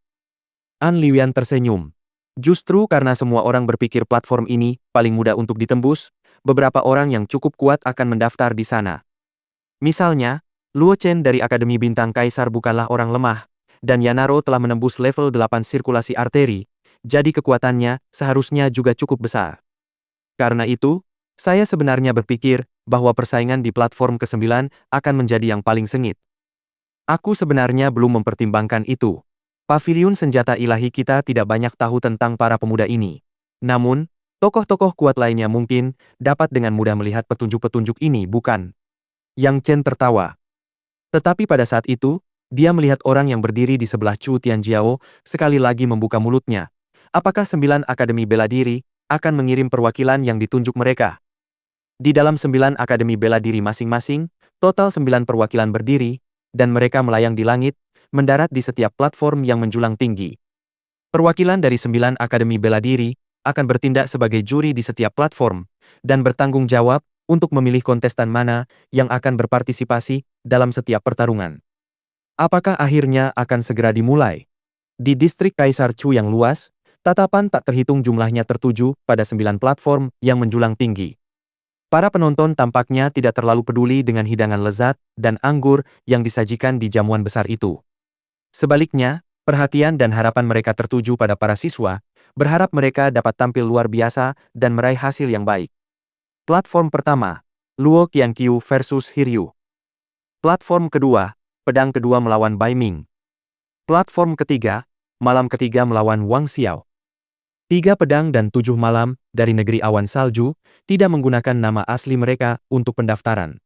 An Liuyan tersenyum. Justru karena semua orang berpikir platform ini paling mudah untuk ditembus, beberapa orang yang cukup kuat akan mendaftar di sana. Misalnya, Luo Chen dari Akademi Bintang Kaisar bukanlah orang lemah, dan Yanaro telah menembus level 8 sirkulasi arteri, jadi kekuatannya seharusnya juga cukup besar. Karena itu, saya sebenarnya berpikir bahwa persaingan di platform ke-9 akan menjadi yang paling sengit. Aku sebenarnya belum mempertimbangkan itu. Paviliun senjata ilahi kita tidak banyak tahu tentang para pemuda ini. Namun, tokoh-tokoh kuat lainnya mungkin dapat dengan mudah melihat petunjuk-petunjuk ini, bukan? Yang Chen tertawa. Tetapi pada saat itu, dia melihat orang yang berdiri di sebelah Chu Tianjiao sekali lagi membuka mulutnya. Apakah 9 Akademi Bela Diri akan mengirim perwakilan yang ditunjuk mereka? Di dalam 9 Akademi Bela Diri masing-masing, total 9 perwakilan berdiri, dan mereka melayang di langit, mendarat di setiap platform yang menjulang tinggi. Perwakilan dari 9 Akademi Bela Diri akan bertindak sebagai juri di setiap platform, dan bertanggung jawab untuk memilih kontestan mana yang akan berpartisipasi dalam setiap pertarungan. Apakah akhirnya akan segera dimulai? Di distrik Kaisar Chu yang luas, tatapan tak terhitung jumlahnya tertuju pada 9 platform yang menjulang tinggi. Para penonton tampaknya tidak terlalu peduli dengan hidangan lezat dan anggur yang disajikan di jamuan besar itu. Sebaliknya, perhatian dan harapan mereka tertuju pada para siswa, berharap mereka dapat tampil luar biasa dan meraih hasil yang baik. Platform pertama, Luo Qianqiu versus Hiryu. Platform kedua, pedang kedua melawan Bai Ming. Platform ketiga, malam ketiga melawan Wang Xiao. 3 pedang dan 7 malam dari negeri awan salju tidak menggunakan nama asli mereka untuk pendaftaran.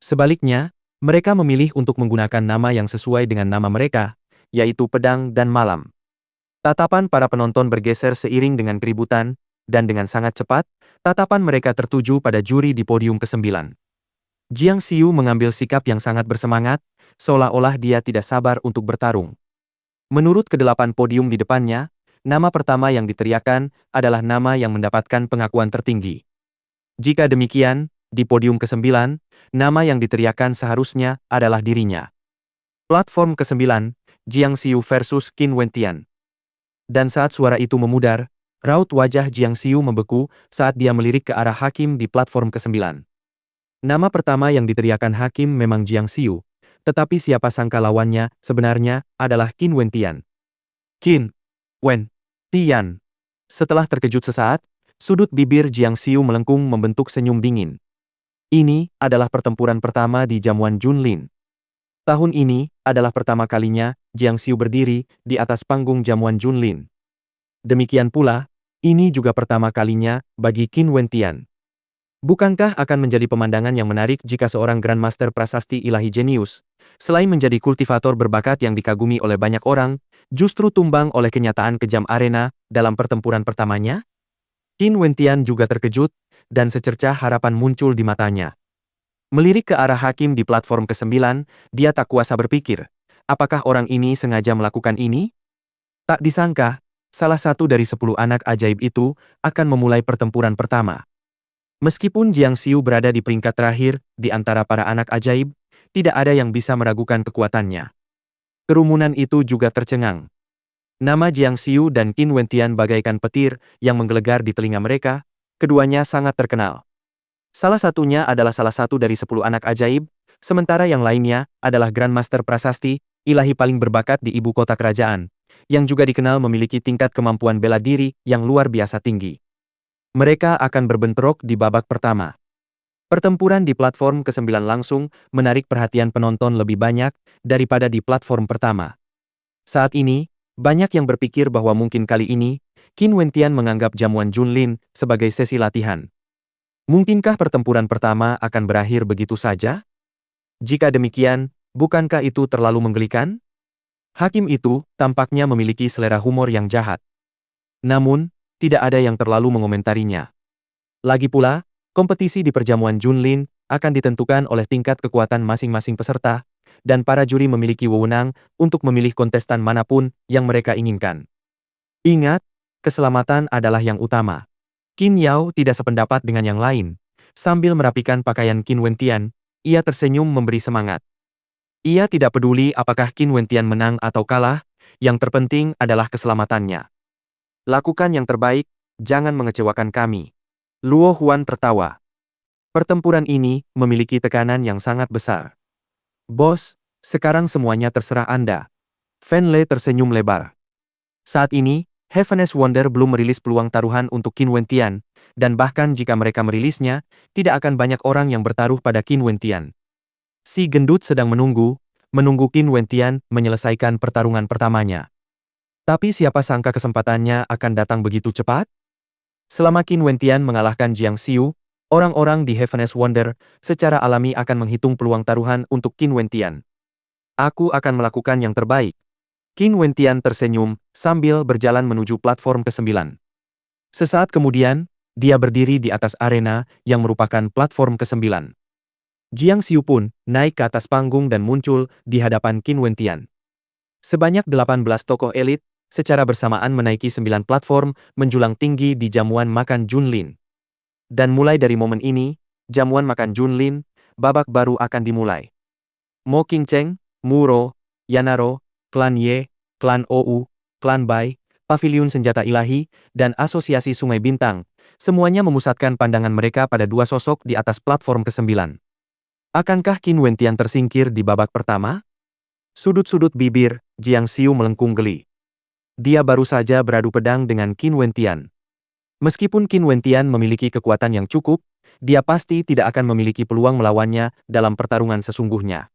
Sebaliknya, mereka memilih untuk menggunakan nama yang sesuai dengan nama mereka, yaitu pedang dan malam. Tatapan para penonton bergeser seiring dengan keributan, dan dengan sangat cepat, tatapan mereka tertuju pada juri di podium ke-9. Jiang Xiu mengambil sikap yang sangat bersemangat, seolah-olah dia tidak sabar untuk bertarung. Menurut ke-8 podium di depannya, nama pertama yang diteriakkan adalah nama yang mendapatkan pengakuan tertinggi. Jika demikian, di podium ke-9, nama yang diteriakkan seharusnya adalah dirinya. Platform ke-9, Jiang Xiu versus Qin Wentian. Dan saat suara itu memudar, raut wajah Jiang Xiu membeku saat dia melirik ke arah hakim di platform ke-9. Nama pertama yang diteriakkan hakim memang Jiang Xiu, tetapi siapa sangka lawannya sebenarnya adalah Qin Wentian. Qin Wentian. Setelah terkejut sesaat, sudut bibir Jiang Xiu melengkung membentuk senyum dingin. Ini adalah pertempuran pertama di jamuan Junlin. Tahun ini adalah pertama kalinya Jiang Xiu berdiri di atas panggung jamuan Junlin. Demikian pula, ini juga pertama kalinya bagi Qin Wentian. Bukankah akan menjadi pemandangan yang menarik jika seorang Grandmaster prasasti ilahi jenius, selain menjadi kultivator berbakat yang dikagumi oleh banyak orang, justru tumbang oleh kenyataan kejam arena dalam pertempuran pertamanya? Qin Wentian juga terkejut, dan secercah harapan muncul di matanya. Melirik ke arah hakim di platform ke-9, dia tak kuasa berpikir, apakah orang ini sengaja melakukan ini? Tak disangka, salah satu dari 10 anak ajaib itu akan memulai pertempuran pertama. Meskipun Jiang Xiu berada di peringkat terakhir di antara para anak ajaib, tidak ada yang bisa meragukan kekuatannya. Kerumunan itu juga tercengang. Nama Jiang Xiu dan Qin Wentian bagaikan petir yang menggelegar di telinga mereka, keduanya sangat terkenal. Salah satunya adalah salah satu dari 10 anak ajaib, sementara yang lainnya adalah Grandmaster prasasti, ilahi paling berbakat di ibu kota kerajaan, yang juga dikenal memiliki tingkat kemampuan bela diri yang luar biasa tinggi. Mereka akan berbentrok di babak pertama. Pertempuran di platform ke-9 langsung menarik perhatian penonton lebih banyak daripada di platform pertama. Saat ini, banyak yang berpikir bahwa mungkin kali ini, Qin Wentian menganggap jamuan Junlin sebagai sesi latihan. Mungkinkah pertempuran pertama akan berakhir begitu saja? Jika demikian, bukankah itu terlalu menggelikan? Hakim itu tampaknya memiliki selera humor yang jahat. Namun, tidak ada yang terlalu mengomentarinya. Lagi pula, kompetisi di perjamuan Junlin akan ditentukan oleh tingkat kekuatan masing-masing peserta, dan para juri memiliki wewenang untuk memilih kontestan manapun yang mereka inginkan. Ingat, keselamatan adalah yang utama. Qin Yao tidak sependapat dengan yang lain. Sambil merapikan pakaian Qin Wentian, ia tersenyum memberi semangat. Ia tidak peduli apakah Qin Wentian menang atau kalah, yang terpenting adalah keselamatannya. Lakukan yang terbaik, jangan mengecewakan kami. Luo Huan tertawa. Pertempuran ini memiliki tekanan yang sangat besar. Bos, sekarang semuanya terserah Anda. Fan Lei tersenyum lebar. Saat ini, Heaven's Wonder belum merilis peluang taruhan untuk Qin Wentian, dan bahkan jika mereka merilisnya, tidak akan banyak orang yang bertaruh pada Qin Wentian. Si gendut sedang menunggu Qin Wentian menyelesaikan pertarungan pertamanya. Tapi siapa sangka kesempatannya akan datang begitu cepat? Selama Qin Wentian mengalahkan Jiang Xiu, orang-orang di Heaven's Wonder secara alami akan menghitung peluang taruhan untuk Qin Wentian. Aku akan melakukan yang terbaik. Qin Wentian tersenyum sambil berjalan menuju platform ke-9. Sesaat kemudian, dia berdiri di atas arena yang merupakan platform ke-9. Jiang Xiu pun naik ke atas panggung dan muncul di hadapan Qin Wentian. Sebanyak 18 tokoh elit secara bersamaan menaiki 9 platform menjulang tinggi di jamuan makan Junlin. Dan mulai dari momen ini, jamuan makan Junlin, babak baru akan dimulai. Mo Qingcheng, Muro, Yanaro, Klan Ye, Klan Ou, Klan Bai, Paviliun Senjata Ilahi, dan Asosiasi Sungai Bintang, semuanya memusatkan pandangan mereka pada dua sosok di atas platform ke-9. Akankah Qin Wentian tersingkir di babak pertama? Sudut-sudut bibir Jiang Xiu melengkung geli. Dia baru saja beradu pedang dengan Qin Wentian. Meskipun Qin Wentian memiliki kekuatan yang cukup, dia pasti tidak akan memiliki peluang melawannya dalam pertarungan sesungguhnya.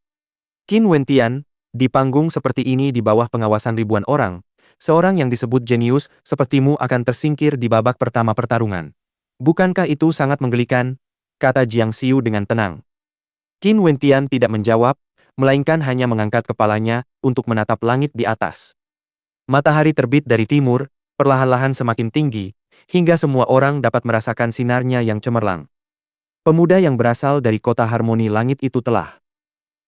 Qin Wentian, di panggung seperti ini di bawah pengawasan ribuan orang, seorang yang disebut jenius sepertimu akan tersingkir di babak pertama pertarungan. Bukankah itu sangat menggelikan? Kata Jiang Xiu dengan tenang. Qin Wentian tidak menjawab, melainkan hanya mengangkat kepalanya untuk menatap langit di atas. Matahari terbit dari timur, perlahan-lahan semakin tinggi, hingga semua orang dapat merasakan sinarnya yang cemerlang. Pemuda yang berasal dari kota harmoni langit itu telah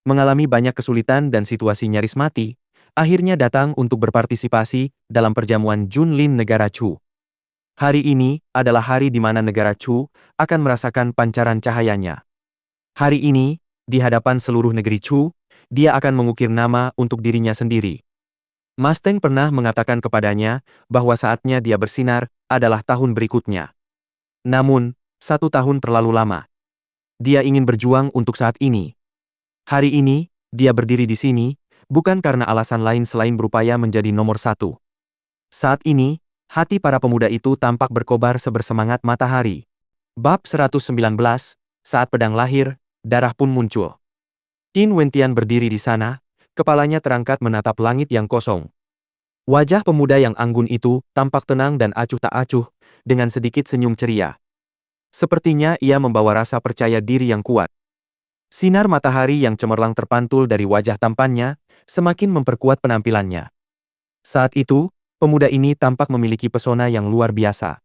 mengalami banyak kesulitan dan situasi nyaris mati, akhirnya datang untuk berpartisipasi dalam perjamuan Junlin negara Chu. Hari ini adalah hari di mana negara Chu akan merasakan pancaran cahayanya. Hari ini, di hadapan seluruh negeri Chu, dia akan mengukir nama untuk dirinya sendiri. Mustang pernah mengatakan kepadanya bahwa saatnya dia bersinar adalah tahun berikutnya. Namun, 1 tahun terlalu lama. Dia ingin berjuang untuk saat ini. Hari ini, dia berdiri di sini, bukan karena alasan lain selain berupaya menjadi nomor 1. Saat ini, hati para pemuda itu tampak berkobar sebersemangat matahari. Bab 119, saat pedang lahir, darah pun muncul. Qin Wentian berdiri di sana, kepalanya terangkat menatap langit yang kosong. Wajah pemuda yang anggun itu tampak tenang dan acuh tak acuh, dengan sedikit senyum ceria. Sepertinya ia membawa rasa percaya diri yang kuat. Sinar matahari yang cemerlang terpantul dari wajah tampannya, semakin memperkuat penampilannya. Saat itu, pemuda ini tampak memiliki pesona yang luar biasa.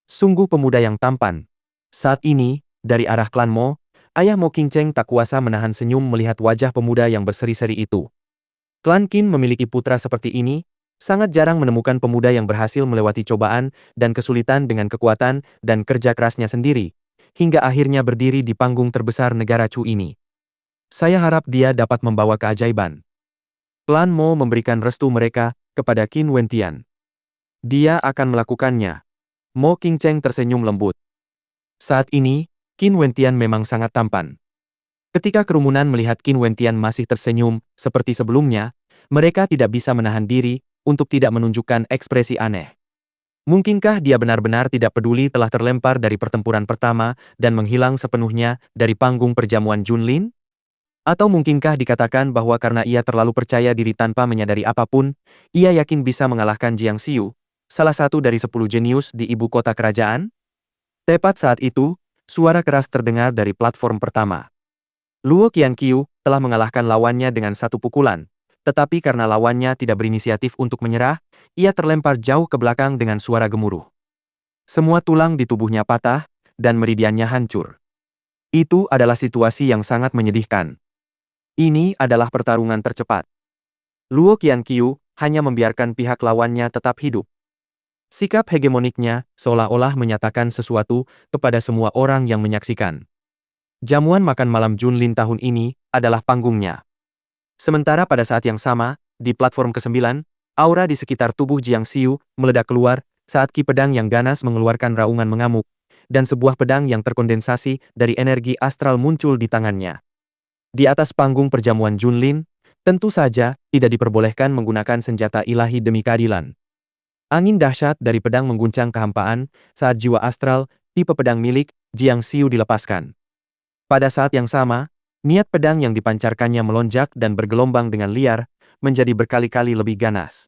Sungguh pemuda yang tampan. Saat ini, dari arah klan Mo, ayah Mo Qingcheng tak kuasa menahan senyum melihat wajah pemuda yang berseri-seri itu. Klan Qin memiliki putra seperti ini, sangat jarang menemukan pemuda yang berhasil melewati cobaan dan kesulitan dengan kekuatan dan kerja kerasnya sendiri, hingga akhirnya berdiri di panggung terbesar negara Chu ini. Saya harap dia dapat membawa keajaiban. Klan Mo memberikan restu mereka kepada Qin Wentian. Dia akan melakukannya. Mo Qingcheng tersenyum lembut. Saat ini, Qin Wentian memang sangat tampan. Ketika kerumunan melihat Qin Wentian masih tersenyum seperti sebelumnya, mereka tidak bisa menahan diri untuk tidak menunjukkan ekspresi aneh. Mungkinkah dia benar-benar tidak peduli telah terlempar dari pertempuran pertama dan menghilang sepenuhnya dari panggung perjamuan Junlin? Atau mungkinkah dikatakan bahwa karena ia terlalu percaya diri tanpa menyadari apapun, ia yakin bisa mengalahkan Jiang Xiu, salah satu dari 10 jenius di ibu kota kerajaan? Tepat saat itu, suara keras terdengar dari platform pertama. Luo Qianqiu telah mengalahkan lawannya dengan 1 pukulan, tetapi karena lawannya tidak berinisiatif untuk menyerah, ia terlempar jauh ke belakang dengan suara gemuruh. Semua tulang di tubuhnya patah, dan meridiannya hancur. Itu adalah situasi yang sangat menyedihkan. Ini adalah pertarungan tercepat. Luo Qianqiu hanya membiarkan pihak lawannya tetap hidup. Sikap hegemoniknya seolah-olah menyatakan sesuatu kepada semua orang yang menyaksikan. Jamuan makan malam Junlin tahun ini adalah panggungnya. Sementara pada saat yang sama, di platform ke-9, aura di sekitar tubuh Jiang Xiu meledak keluar saat ki pedang yang ganas mengeluarkan raungan mengamuk, dan sebuah pedang yang terkondensasi dari energi astral muncul di tangannya. Di atas panggung perjamuan Junlin, tentu saja tidak diperbolehkan menggunakan senjata ilahi demi keadilan. Angin dahsyat dari pedang mengguncang kehampaan saat jiwa astral tipe pedang milik Jiang Xiu dilepaskan. Pada saat yang sama, niat pedang yang dipancarkannya melonjak dan bergelombang dengan liar, menjadi berkali-kali lebih ganas.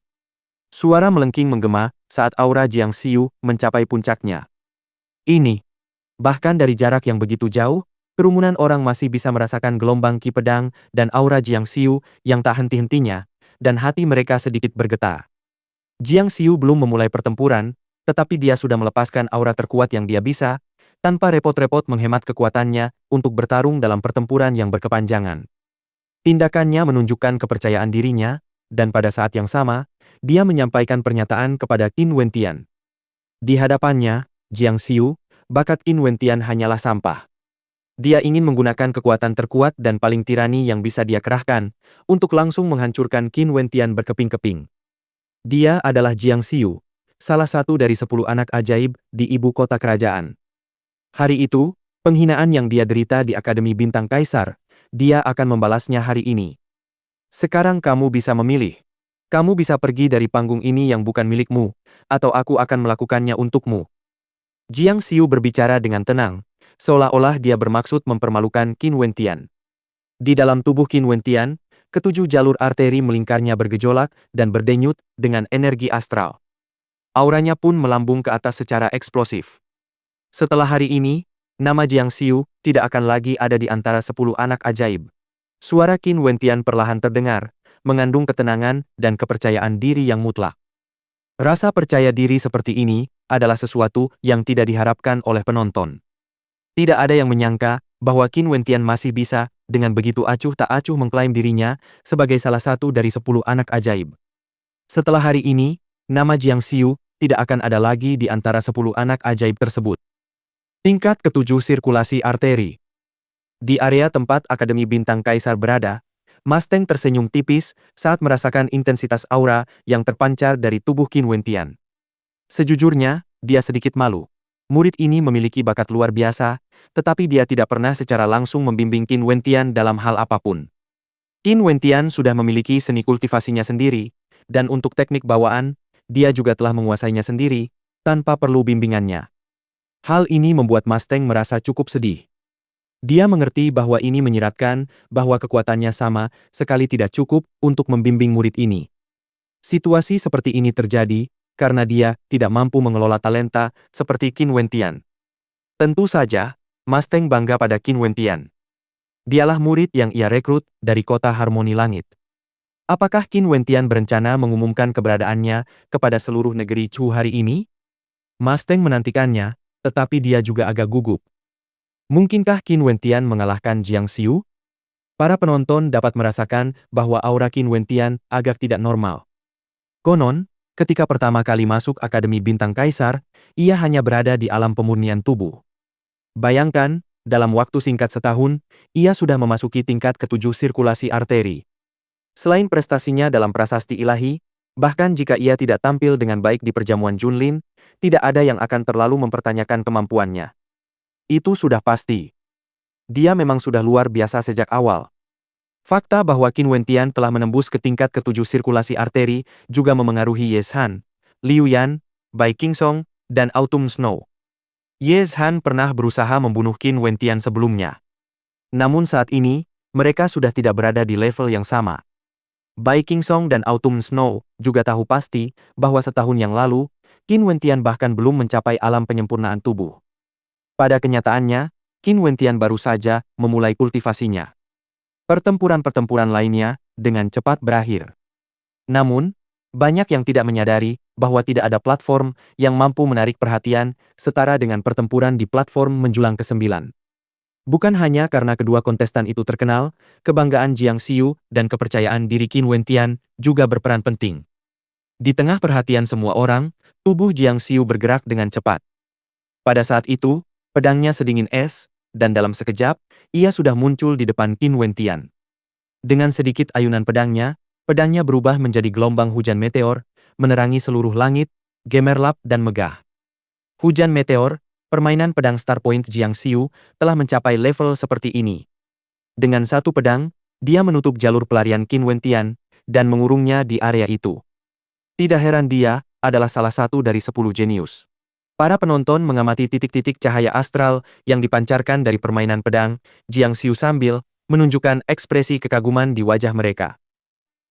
Suara melengking menggema saat aura Jiang Xiu mencapai puncaknya. Ini, bahkan dari jarak yang begitu jauh, kerumunan orang masih bisa merasakan gelombang ki pedang dan aura Jiang Xiu yang tak henti-hentinya, dan hati mereka sedikit bergetar. Jiang Xiu belum memulai pertempuran, tetapi dia sudah melepaskan aura terkuat yang dia bisa, tanpa repot-repot menghemat kekuatannya untuk bertarung dalam pertempuran yang berkepanjangan. Tindakannya menunjukkan kepercayaan dirinya, dan pada saat yang sama, dia menyampaikan pernyataan kepada Qin Wentian. Di hadapannya, Jiang Xiu, bakat Qin Wentian hanyalah sampah. Dia ingin menggunakan kekuatan terkuat dan paling tirani yang bisa dia kerahkan, untuk langsung menghancurkan Qin Wentian berkeping-keping. Dia adalah Jiang Xiu, salah satu dari 10 anak ajaib di ibu kota kerajaan. Hari itu, penghinaan yang dia derita di Akademi Bintang Kaisar, dia akan membalasnya hari ini. Sekarang kamu bisa memilih. Kamu bisa pergi dari panggung ini yang bukan milikmu, atau aku akan melakukannya untukmu. Jiang Xiu berbicara dengan tenang, seolah-olah dia bermaksud mempermalukan Qin Wentian. Di dalam tubuh Qin Wentian, ketujuh jalur arteri melingkarnya bergejolak dan berdenyut dengan energi astral. Auranya pun melambung ke atas secara eksplosif. Setelah hari ini, nama Jiang Xiu tidak akan lagi ada di antara 10 anak ajaib. Suara Qin Wentian perlahan terdengar, mengandung ketenangan dan kepercayaan diri yang mutlak. Rasa percaya diri seperti ini adalah sesuatu yang tidak diharapkan oleh penonton. Tidak ada yang menyangka bahwa Qin Wentian masih bisa, dengan begitu acuh tak acuh mengklaim dirinya sebagai salah satu dari 10 anak ajaib. Setelah hari ini, nama Jiang Xiu tidak akan ada lagi di antara 10 anak ajaib tersebut. Tingkat ke-7 sirkulasi arteri. Di area tempat Akademi Bintang Kaisar berada, Mustang tersenyum tipis saat merasakan intensitas aura yang terpancar dari tubuh Qin Wentian. Sejujurnya, dia sedikit malu. Murid ini memiliki bakat luar biasa, tetapi dia tidak pernah secara langsung membimbing Qin Wentian dalam hal apapun. Qin Wentian sudah memiliki seni kultivasinya sendiri, dan untuk teknik bawaan, dia juga telah menguasainya sendiri, tanpa perlu bimbingannya. Hal ini membuat Mustang merasa cukup sedih. Dia mengerti bahwa ini menyiratkan bahwa kekuatannya sama sekali tidak cukup untuk membimbing murid ini. Situasi seperti ini terjadi karena dia tidak mampu mengelola talenta seperti Qin Wentian. Tentu saja, Mustang bangga pada Qin Wentian. Dialah murid yang ia rekrut dari kota Harmoni Langit. Apakah Qin Wentian berencana mengumumkan keberadaannya kepada seluruh negeri Chu hari ini? Mustang menantikannya, tetapi dia juga agak gugup. Mungkinkah Qin Wentian mengalahkan Jiang Xiu? Para penonton dapat merasakan bahwa aura Qin Wentian agak tidak normal. Konon, ketika pertama kali masuk Akademi Bintang Kaisar, ia hanya berada di alam pemurnian tubuh. Bayangkan, dalam waktu singkat setahun, ia sudah memasuki tingkat ke-7 sirkulasi arteri. Selain prestasinya dalam prasasti ilahi, bahkan jika ia tidak tampil dengan baik di perjamuan Junlin, tidak ada yang akan terlalu mempertanyakan kemampuannya. Itu sudah pasti. Dia memang sudah luar biasa sejak awal. Fakta bahwa Qin Wentian telah menembus ke tingkat ke-7 sirkulasi arteri juga memengaruhi Ye Zhan, Liu Yan, Bai Qingsong, dan Autumn Snow. Ye Zhan pernah berusaha membunuh Qin Wentian sebelumnya. Namun saat ini, mereka sudah tidak berada di level yang sama. Bai Qingsong dan Autumn Snow juga tahu pasti bahwa setahun yang lalu, Qin Wentian bahkan belum mencapai alam penyempurnaan tubuh. Pada kenyataannya, Qin Wentian baru saja memulai kultivasinya. Pertempuran-pertempuran lainnya dengan cepat berakhir. Namun, banyak yang tidak menyadari bahwa tidak ada platform yang mampu menarik perhatian setara dengan pertempuran di platform menjulang ke-9. Bukan hanya karena kedua kontestan itu terkenal, kebanggaan Jiang Xiu dan kepercayaan diri Qin Wentian juga berperan penting. Di tengah perhatian semua orang, tubuh Jiang Xiu bergerak dengan cepat. Pada saat itu, pedangnya sedingin es, dan dalam sekejap, ia sudah muncul di depan Qin Wentian. Dengan sedikit ayunan pedangnya berubah menjadi gelombang hujan meteor, menerangi seluruh langit, gemerlap dan megah. Hujan meteor, permainan pedang Star Point Jiang Xiu, telah mencapai level seperti ini. Dengan satu pedang, dia menutup jalur pelarian Qin Wentian, dan mengurungnya di area itu. Tidak heran dia adalah salah satu dari 10 jenius. Para penonton mengamati titik-titik cahaya astral yang dipancarkan dari permainan pedang Jiang Xiu sambil menunjukkan ekspresi kekaguman di wajah mereka.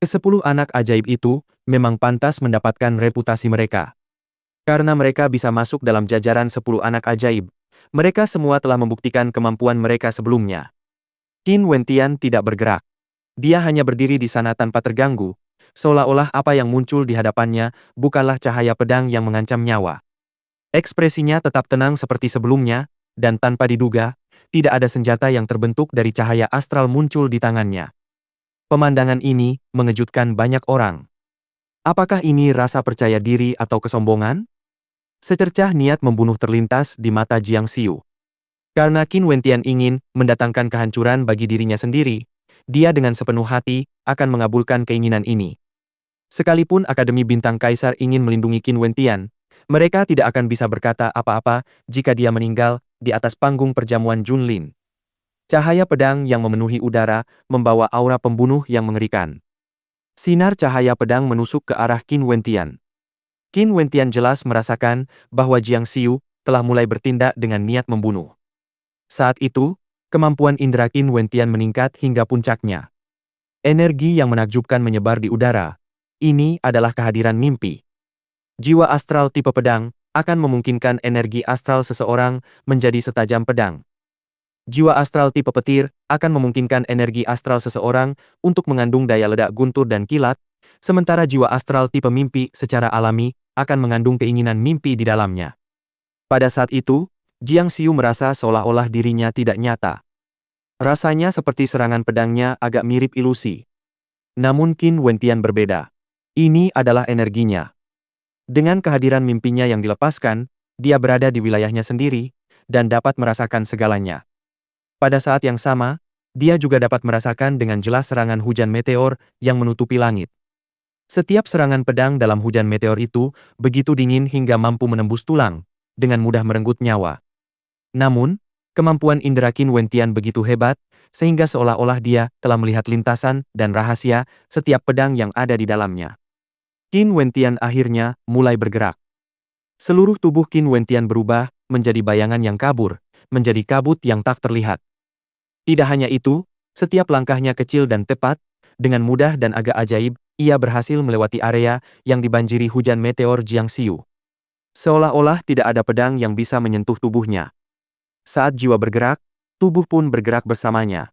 Ke-10 anak ajaib itu memang pantas mendapatkan reputasi mereka. Karena mereka bisa masuk dalam jajaran 10 anak ajaib, mereka semua telah membuktikan kemampuan mereka sebelumnya. Qin Wentian tidak bergerak. Dia hanya berdiri di sana tanpa terganggu, seolah-olah apa yang muncul di hadapannya bukanlah cahaya pedang yang mengancam nyawa. Ekspresinya tetap tenang seperti sebelumnya, dan tanpa diduga, tidak ada senjata yang terbentuk dari cahaya astral muncul di tangannya. Pemandangan ini mengejutkan banyak orang. Apakah ini rasa percaya diri atau kesombongan? Secercah niat membunuh terlintas di mata Jiang Xiu. Karena Qin Wentian ingin mendatangkan kehancuran bagi dirinya sendiri, dia dengan sepenuh hati akan mengabulkan keinginan ini. Sekalipun Akademi Bintang Kaisar ingin melindungi Qin Wentian, mereka tidak akan bisa berkata apa-apa jika dia meninggal di atas panggung perjamuan Junlin. Cahaya pedang yang memenuhi udara membawa aura pembunuh yang mengerikan. Sinar cahaya pedang menusuk ke arah Qin Wentian. Qin Wentian jelas merasakan bahwa Jiang Xiu telah mulai bertindak dengan niat membunuh. Saat itu, kemampuan indera Qin Wentian meningkat hingga puncaknya. Energi yang menakjubkan menyebar di udara. Ini adalah kehadiran mimpi. Jiwa astral tipe pedang akan memungkinkan energi astral seseorang menjadi setajam pedang. Jiwa astral tipe petir akan memungkinkan energi astral seseorang untuk mengandung daya ledak guntur dan kilat, sementara jiwa astral tipe mimpi secara alami akan mengandung keinginan mimpi di dalamnya. Pada saat itu, Jiang Xiu merasa seolah-olah dirinya tidak nyata. Rasanya seperti serangan pedangnya agak mirip ilusi. Namun Qin Wentian berbeda. Ini adalah energinya. Dengan kehadiran mimpinya yang dilepaskan, dia berada di wilayahnya sendiri, dan dapat merasakan segalanya. Pada saat yang sama, dia juga dapat merasakan dengan jelas serangan hujan meteor yang menutupi langit. Setiap serangan pedang dalam hujan meteor itu begitu dingin hingga mampu menembus tulang, dengan mudah merenggut nyawa. Namun, kemampuan indera Qin Wentian begitu hebat, sehingga seolah-olah dia telah melihat lintasan dan rahasia setiap pedang yang ada di dalamnya. Qin Wentian akhirnya mulai bergerak. Seluruh tubuh Qin Wentian berubah menjadi bayangan yang kabur, menjadi kabut yang tak terlihat. Tidak hanya itu, setiap langkahnya kecil dan tepat, dengan mudah dan agak ajaib, ia berhasil melewati area yang dibanjiri hujan meteor Jiang Xiu. Seolah-olah tidak ada pedang yang bisa menyentuh tubuhnya. Saat jiwa bergerak, tubuh pun bergerak bersamanya.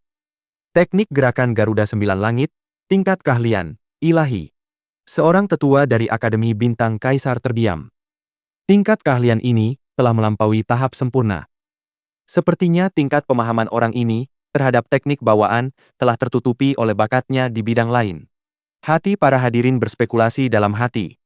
Teknik gerakan Garuda Sembilan Langit, tingkat keahlian, ilahi. Seorang tetua dari Akademi Bintang Kaisar terdiam. Tingkat keahlian ini telah melampaui tahap sempurna. Sepertinya tingkat pemahaman orang ini terhadap teknik bawaan telah tertutupi oleh bakatnya di bidang lain. Hati para hadirin berspekulasi dalam hati.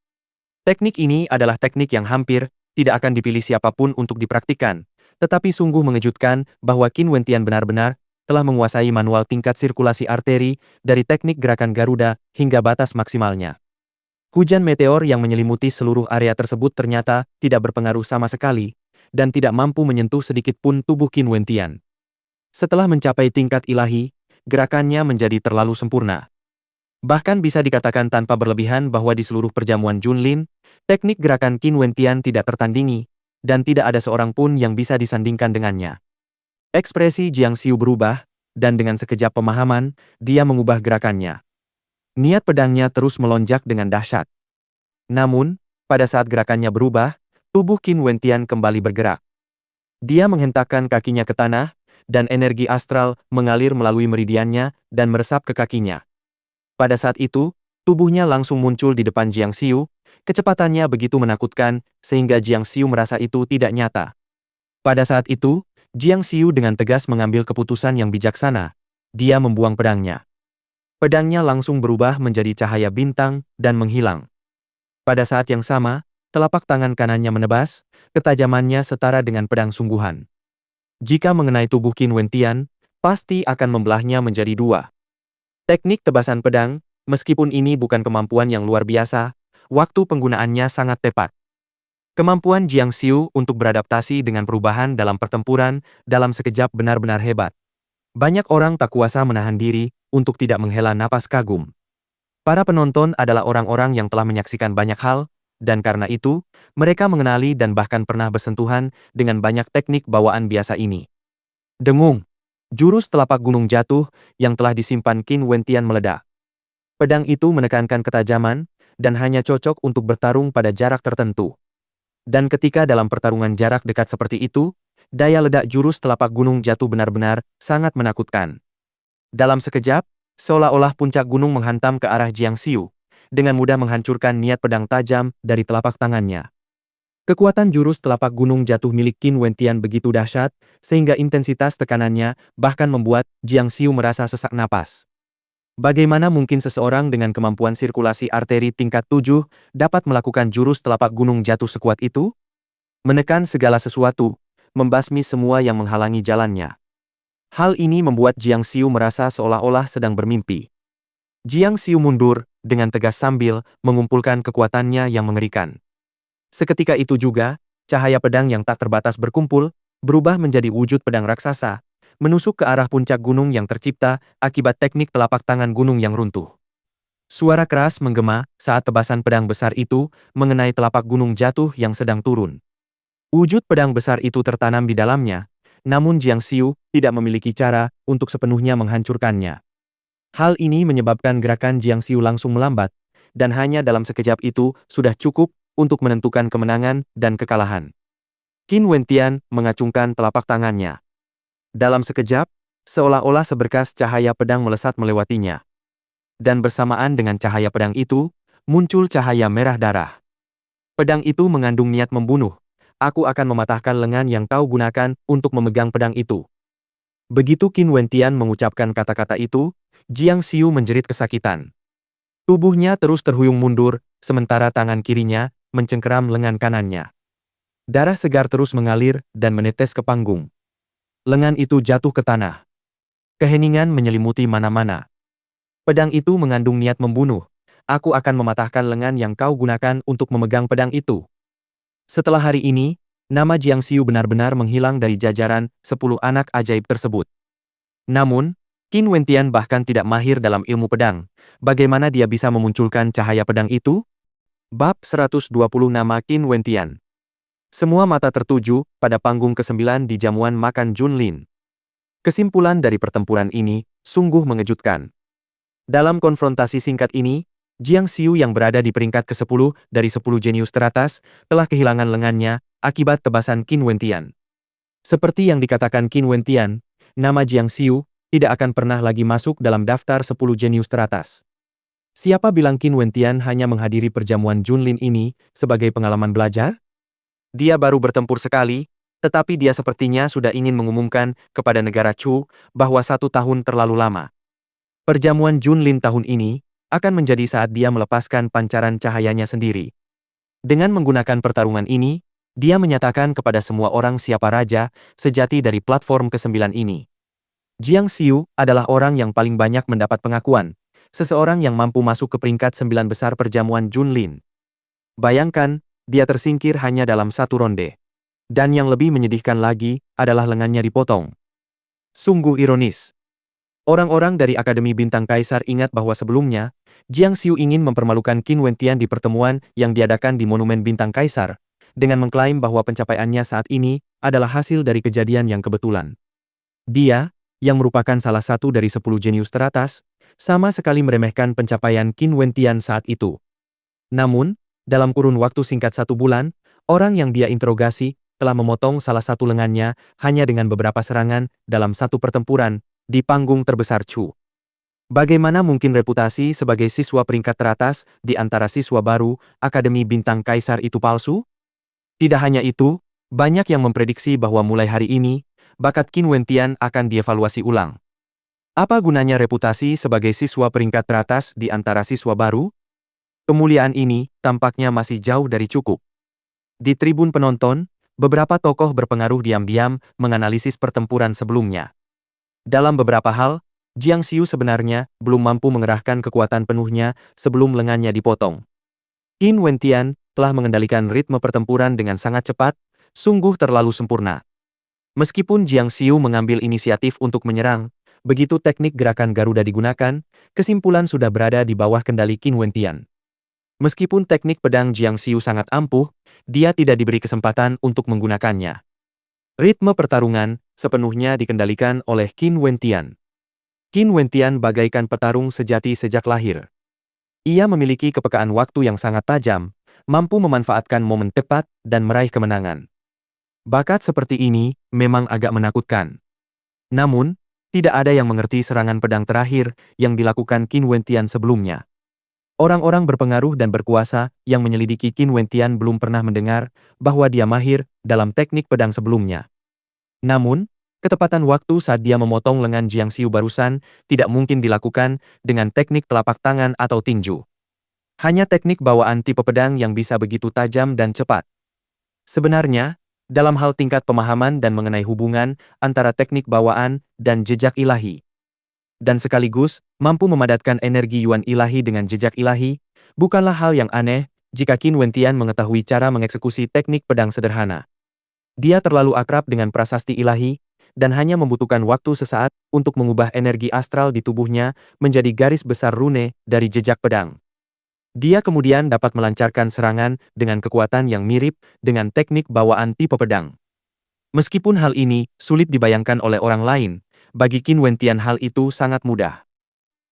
Teknik ini adalah teknik yang hampir tidak akan dipilih siapapun untuk dipraktikkan, tetapi sungguh mengejutkan bahwa Qin Wentian benar-benar telah menguasai manual tingkat sirkulasi arteri dari teknik gerakan Garuda hingga batas maksimalnya. Hujan meteor yang menyelimuti seluruh area tersebut ternyata tidak berpengaruh sama sekali, dan tidak mampu menyentuh sedikit pun tubuh Qin Wentian. Setelah mencapai tingkat ilahi, gerakannya menjadi terlalu sempurna. Bahkan bisa dikatakan tanpa berlebihan bahwa di seluruh perjamuan Junlin, teknik gerakan Qin Wentian tidak tertandingi, dan tidak ada seorang pun yang bisa disandingkan dengannya. Ekspresi Jiang Xiu berubah, dan dengan sekejap pemahaman, dia mengubah gerakannya. Niat pedangnya terus melonjak dengan dahsyat. Namun, pada saat gerakannya berubah, tubuh Qin Wentian kembali bergerak. Dia menghentakkan kakinya ke tanah, dan energi astral mengalir melalui meridiannya dan meresap ke kakinya. Pada saat itu, tubuhnya langsung muncul di depan Jiang Xiu, kecepatannya begitu menakutkan sehingga Jiang Xiu merasa itu tidak nyata. Pada saat itu, Jiang Xiu dengan tegas mengambil keputusan yang bijaksana. Dia membuang pedangnya. Pedangnya langsung berubah menjadi cahaya bintang dan menghilang. Pada saat yang sama, telapak tangan kanannya menebas, ketajamannya setara dengan pedang sungguhan. Jika mengenai tubuh Qin Wentian, pasti akan membelahnya menjadi dua. Teknik tebasan pedang, meskipun ini bukan kemampuan yang luar biasa, waktu penggunaannya sangat tepat. Kemampuan Jiang Xiu untuk beradaptasi dengan perubahan dalam pertempuran dalam sekejap benar-benar hebat. Banyak orang tak kuasa menahan diri untuk tidak menghela napas kagum. Para penonton adalah orang-orang yang telah menyaksikan banyak hal, dan karena itu, mereka mengenali dan bahkan pernah bersentuhan dengan banyak teknik bawaan biasa ini. Dengung. Jurus telapak gunung jatuh yang telah disimpan Qin Wentian meledak. Pedang itu menekankan ketajaman, dan hanya cocok untuk bertarung pada jarak tertentu. Dan ketika dalam pertarungan jarak dekat seperti itu, daya ledak jurus telapak gunung jatuh benar-benar sangat menakutkan. Dalam sekejap, seolah-olah puncak gunung menghantam ke arah Jiang Xiu, dengan mudah menghancurkan niat pedang tajam dari telapak tangannya. Kekuatan jurus telapak gunung jatuh milik Qin Wentian begitu dahsyat, sehingga intensitas tekanannya bahkan membuat Jiang Xiu merasa sesak napas. Bagaimana mungkin seseorang dengan kemampuan sirkulasi arteri tingkat 7 dapat melakukan jurus telapak gunung jatuh sekuat itu? Menekan segala sesuatu, membasmi semua yang menghalangi jalannya. Hal ini membuat Jiang Xiu merasa seolah-olah sedang bermimpi. Jiang Xiu mundur dengan tegas sambil mengumpulkan kekuatannya yang mengerikan. Seketika itu juga, cahaya pedang yang tak terbatas berkumpul, berubah menjadi wujud pedang raksasa, menusuk ke arah puncak gunung yang tercipta akibat teknik telapak tangan gunung yang runtuh. Suara keras menggema saat tebasan pedang besar itu mengenai telapak gunung jatuh yang sedang turun. Wujud pedang besar itu tertanam di dalamnya, namun Jiang Xiu tidak memiliki cara untuk sepenuhnya menghancurkannya. Hal ini menyebabkan gerakan Jiang Xiu langsung melambat, dan hanya dalam sekejap itu sudah cukup untuk menentukan kemenangan dan kekalahan. Qin Wentian mengacungkan telapak tangannya. Dalam sekejap, Seolah-olah seberkas cahaya pedang melesat melewatinya. Dan bersamaan dengan cahaya pedang itu, muncul cahaya merah darah. Pedang itu mengandung niat membunuh. Aku akan mematahkan lengan yang kau gunakan untuk memegang pedang itu. Begitu Qin Wentian mengucapkan kata-kata itu, Jiang Xiu menjerit kesakitan. Tubuhnya terus terhuyung mundur, sementara tangan kirinya mencengkeram lengan kanannya. Darah segar terus mengalir dan menetes ke panggung. Lengan itu jatuh ke tanah. Keheningan menyelimuti mana-mana. Pedang itu mengandung niat membunuh. Aku akan mematahkan lengan yang kau gunakan untuk memegang pedang itu. Setelah hari ini, nama Jiang Xiu benar-benar menghilang dari jajaran 10 anak ajaib tersebut. Namun, Qin Wentian bahkan tidak mahir dalam ilmu pedang. Bagaimana dia bisa memunculkan cahaya pedang itu? Bab 120 Nama Qin Wentian. Semua mata tertuju pada panggung ke-9 di jamuan makan Junlin. Kesimpulan dari pertempuran ini sungguh mengejutkan. Dalam konfrontasi singkat ini, Jiang Xiu yang berada di peringkat ke-10 dari 10 jenius teratas telah kehilangan lengannya akibat tebasan Qin Wentian. Seperti yang dikatakan Qin Wentian, nama Jiang Xiu tidak akan pernah lagi masuk dalam daftar 10 jenius teratas. Siapa bilang Qin Wentian hanya menghadiri perjamuan Junlin ini sebagai pengalaman belajar? Dia baru bertempur sekali, tetapi dia sepertinya sudah ingin mengumumkan kepada negara Chu bahwa 1 tahun terlalu lama. Perjamuan Junlin tahun ini akan menjadi saat dia melepaskan pancaran cahayanya sendiri. Dengan menggunakan pertarungan ini, dia menyatakan kepada semua orang siapa raja sejati dari platform ke-9 ini. Jiang Xiu adalah orang yang paling banyak mendapat pengakuan, seseorang yang mampu masuk ke peringkat 9 besar perjamuan Junlin. Bayangkan, dia tersingkir hanya dalam 1 ronde. Dan yang lebih menyedihkan lagi adalah lengannya dipotong. Sungguh ironis. Orang-orang dari Akademi Bintang Kaisar ingat bahwa sebelumnya, Jiang Xiu ingin mempermalukan Qin Wentian di pertemuan yang diadakan di Monumen Bintang Kaisar, dengan mengklaim bahwa pencapaiannya saat ini adalah hasil dari kejadian yang kebetulan. Dia, yang merupakan salah satu dari 10 jenius teratas, sama sekali meremehkan pencapaian Qin Wentian saat itu. Namun, dalam kurun waktu singkat 1 bulan, orang yang dia interogasi telah memotong salah satu lengannya hanya dengan beberapa serangan dalam 1 pertempuran di panggung terbesar Chu. Bagaimana mungkin reputasi sebagai siswa peringkat teratas di antara siswa baru Akademi Bintang Kaisar itu palsu? Tidak hanya itu, banyak yang memprediksi bahwa mulai hari ini, bakat Qin Wentian akan dievaluasi ulang. Apa gunanya reputasi sebagai siswa peringkat teratas di antara siswa baru? Kemuliaan ini tampaknya masih jauh dari cukup. Di tribun penonton, beberapa tokoh berpengaruh diam-diam menganalisis pertempuran sebelumnya. Dalam beberapa hal, Jiang Xiu sebenarnya belum mampu mengerahkan kekuatan penuhnya sebelum lengannya dipotong. Qin Wentian telah mengendalikan ritme pertempuran dengan sangat cepat, sungguh terlalu sempurna. Meskipun Jiang Xiu mengambil inisiatif untuk menyerang, begitu teknik gerakan Garuda digunakan, kesimpulan sudah berada di bawah kendali Qin Wentian. Meskipun teknik pedang Jiang Xiu sangat ampuh, dia tidak diberi kesempatan untuk menggunakannya. Ritme pertarungan sepenuhnya dikendalikan oleh Qin Wentian. Qin Wentian bagaikan petarung sejati sejak lahir. Ia memiliki kepekaan waktu yang sangat tajam, mampu memanfaatkan momen tepat dan meraih kemenangan. Bakat seperti ini memang agak menakutkan. Namun, tidak ada yang mengerti serangan pedang terakhir yang dilakukan Qin Wentian sebelumnya. Orang-orang berpengaruh dan berkuasa yang menyelidiki Qin Wentian belum pernah mendengar bahwa dia mahir dalam teknik pedang sebelumnya. Namun, ketepatan waktu saat dia memotong lengan Jiang Xiu barusan tidak mungkin dilakukan dengan teknik telapak tangan atau tinju. Hanya teknik bawaan tipe pedang yang bisa begitu tajam dan cepat. Sebenarnya, dalam hal tingkat pemahaman dan mengenai hubungan antara teknik bawaan dan jejak ilahi, dan sekaligus mampu memadatkan energi Yuan ilahi dengan jejak ilahi, bukanlah hal yang aneh jika Qin Wentian mengetahui cara mengeksekusi teknik pedang sederhana. Dia terlalu akrab dengan prasasti ilahi, dan hanya membutuhkan waktu sesaat untuk mengubah energi astral di tubuhnya menjadi garis besar rune dari jejak pedang. Dia kemudian dapat melancarkan serangan dengan kekuatan yang mirip dengan teknik bawaan tipe pedang. Meskipun hal ini sulit dibayangkan oleh orang lain, bagi Qin Wentian hal itu sangat mudah.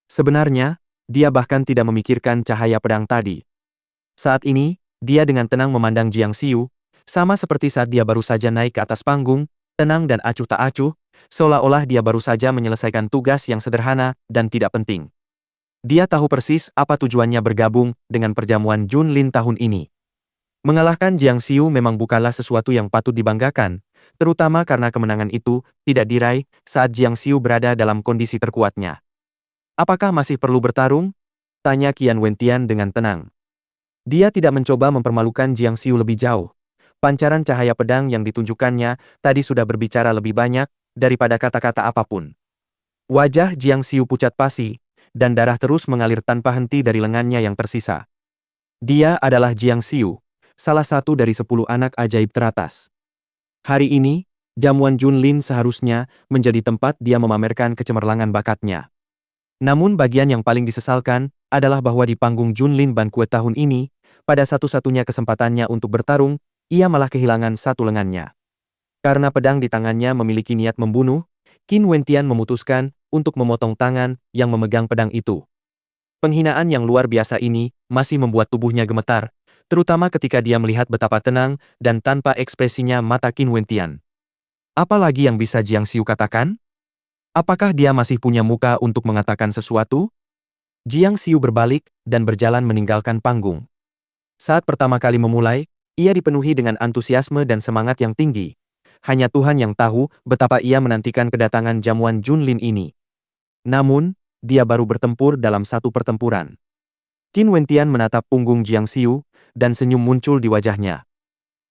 Sebenarnya, dia bahkan tidak memikirkan cahaya pedang tadi. Saat ini, dia dengan tenang memandang Jiang Xiu, sama seperti saat dia baru saja naik ke atas panggung, tenang dan acuh tak acuh, seolah-olah dia baru saja menyelesaikan tugas yang sederhana dan tidak penting. Dia tahu persis apa tujuannya bergabung dengan perjamuan Junlin tahun ini. Mengalahkan Jiang Xiu memang bukanlah sesuatu yang patut dibanggakan, terutama karena kemenangan itu tidak diraih saat Jiang Xiu berada dalam kondisi terkuatnya. Apakah masih perlu bertarung? Tanya Qian Wentian dengan tenang. Dia tidak mencoba mempermalukan Jiang Xiu lebih jauh. Pancaran cahaya pedang yang ditunjukkannya tadi sudah berbicara lebih banyak daripada kata-kata apapun. Wajah Jiang Xiu pucat pasi, dan darah terus mengalir tanpa henti dari lengannya yang tersisa. Dia adalah Jiang Xiu, salah satu dari 10 anak ajaib teratas. Hari ini, jamuan Junlin seharusnya menjadi tempat dia memamerkan kecemerlangan bakatnya. Namun bagian yang paling disesalkan adalah bahwa di panggung Junlin Banquet tahun ini, pada satu-satunya kesempatannya untuk bertarung, ia malah kehilangan satu lengannya. Karena pedang di tangannya memiliki niat membunuh, Qin Wentian memutuskan untuk memotong tangan yang memegang pedang itu. Penghinaan yang luar biasa ini masih membuat tubuhnya gemetar, terutama ketika dia melihat betapa tenang dan tanpa ekspresinya mata Qin Wentian. Apa lagi yang bisa Jiang Xiu katakan? Apakah dia masih punya muka untuk mengatakan sesuatu? Jiang Xiu berbalik dan berjalan meninggalkan panggung. Saat pertama kali memulai, ia dipenuhi dengan antusiasme dan semangat yang tinggi. Hanya Tuhan yang tahu betapa ia menantikan kedatangan jamuan Junlin ini. Namun, dia baru bertempur dalam satu pertempuran. Qin Wentian menatap punggung Jiang Xiu, dan senyum muncul di wajahnya.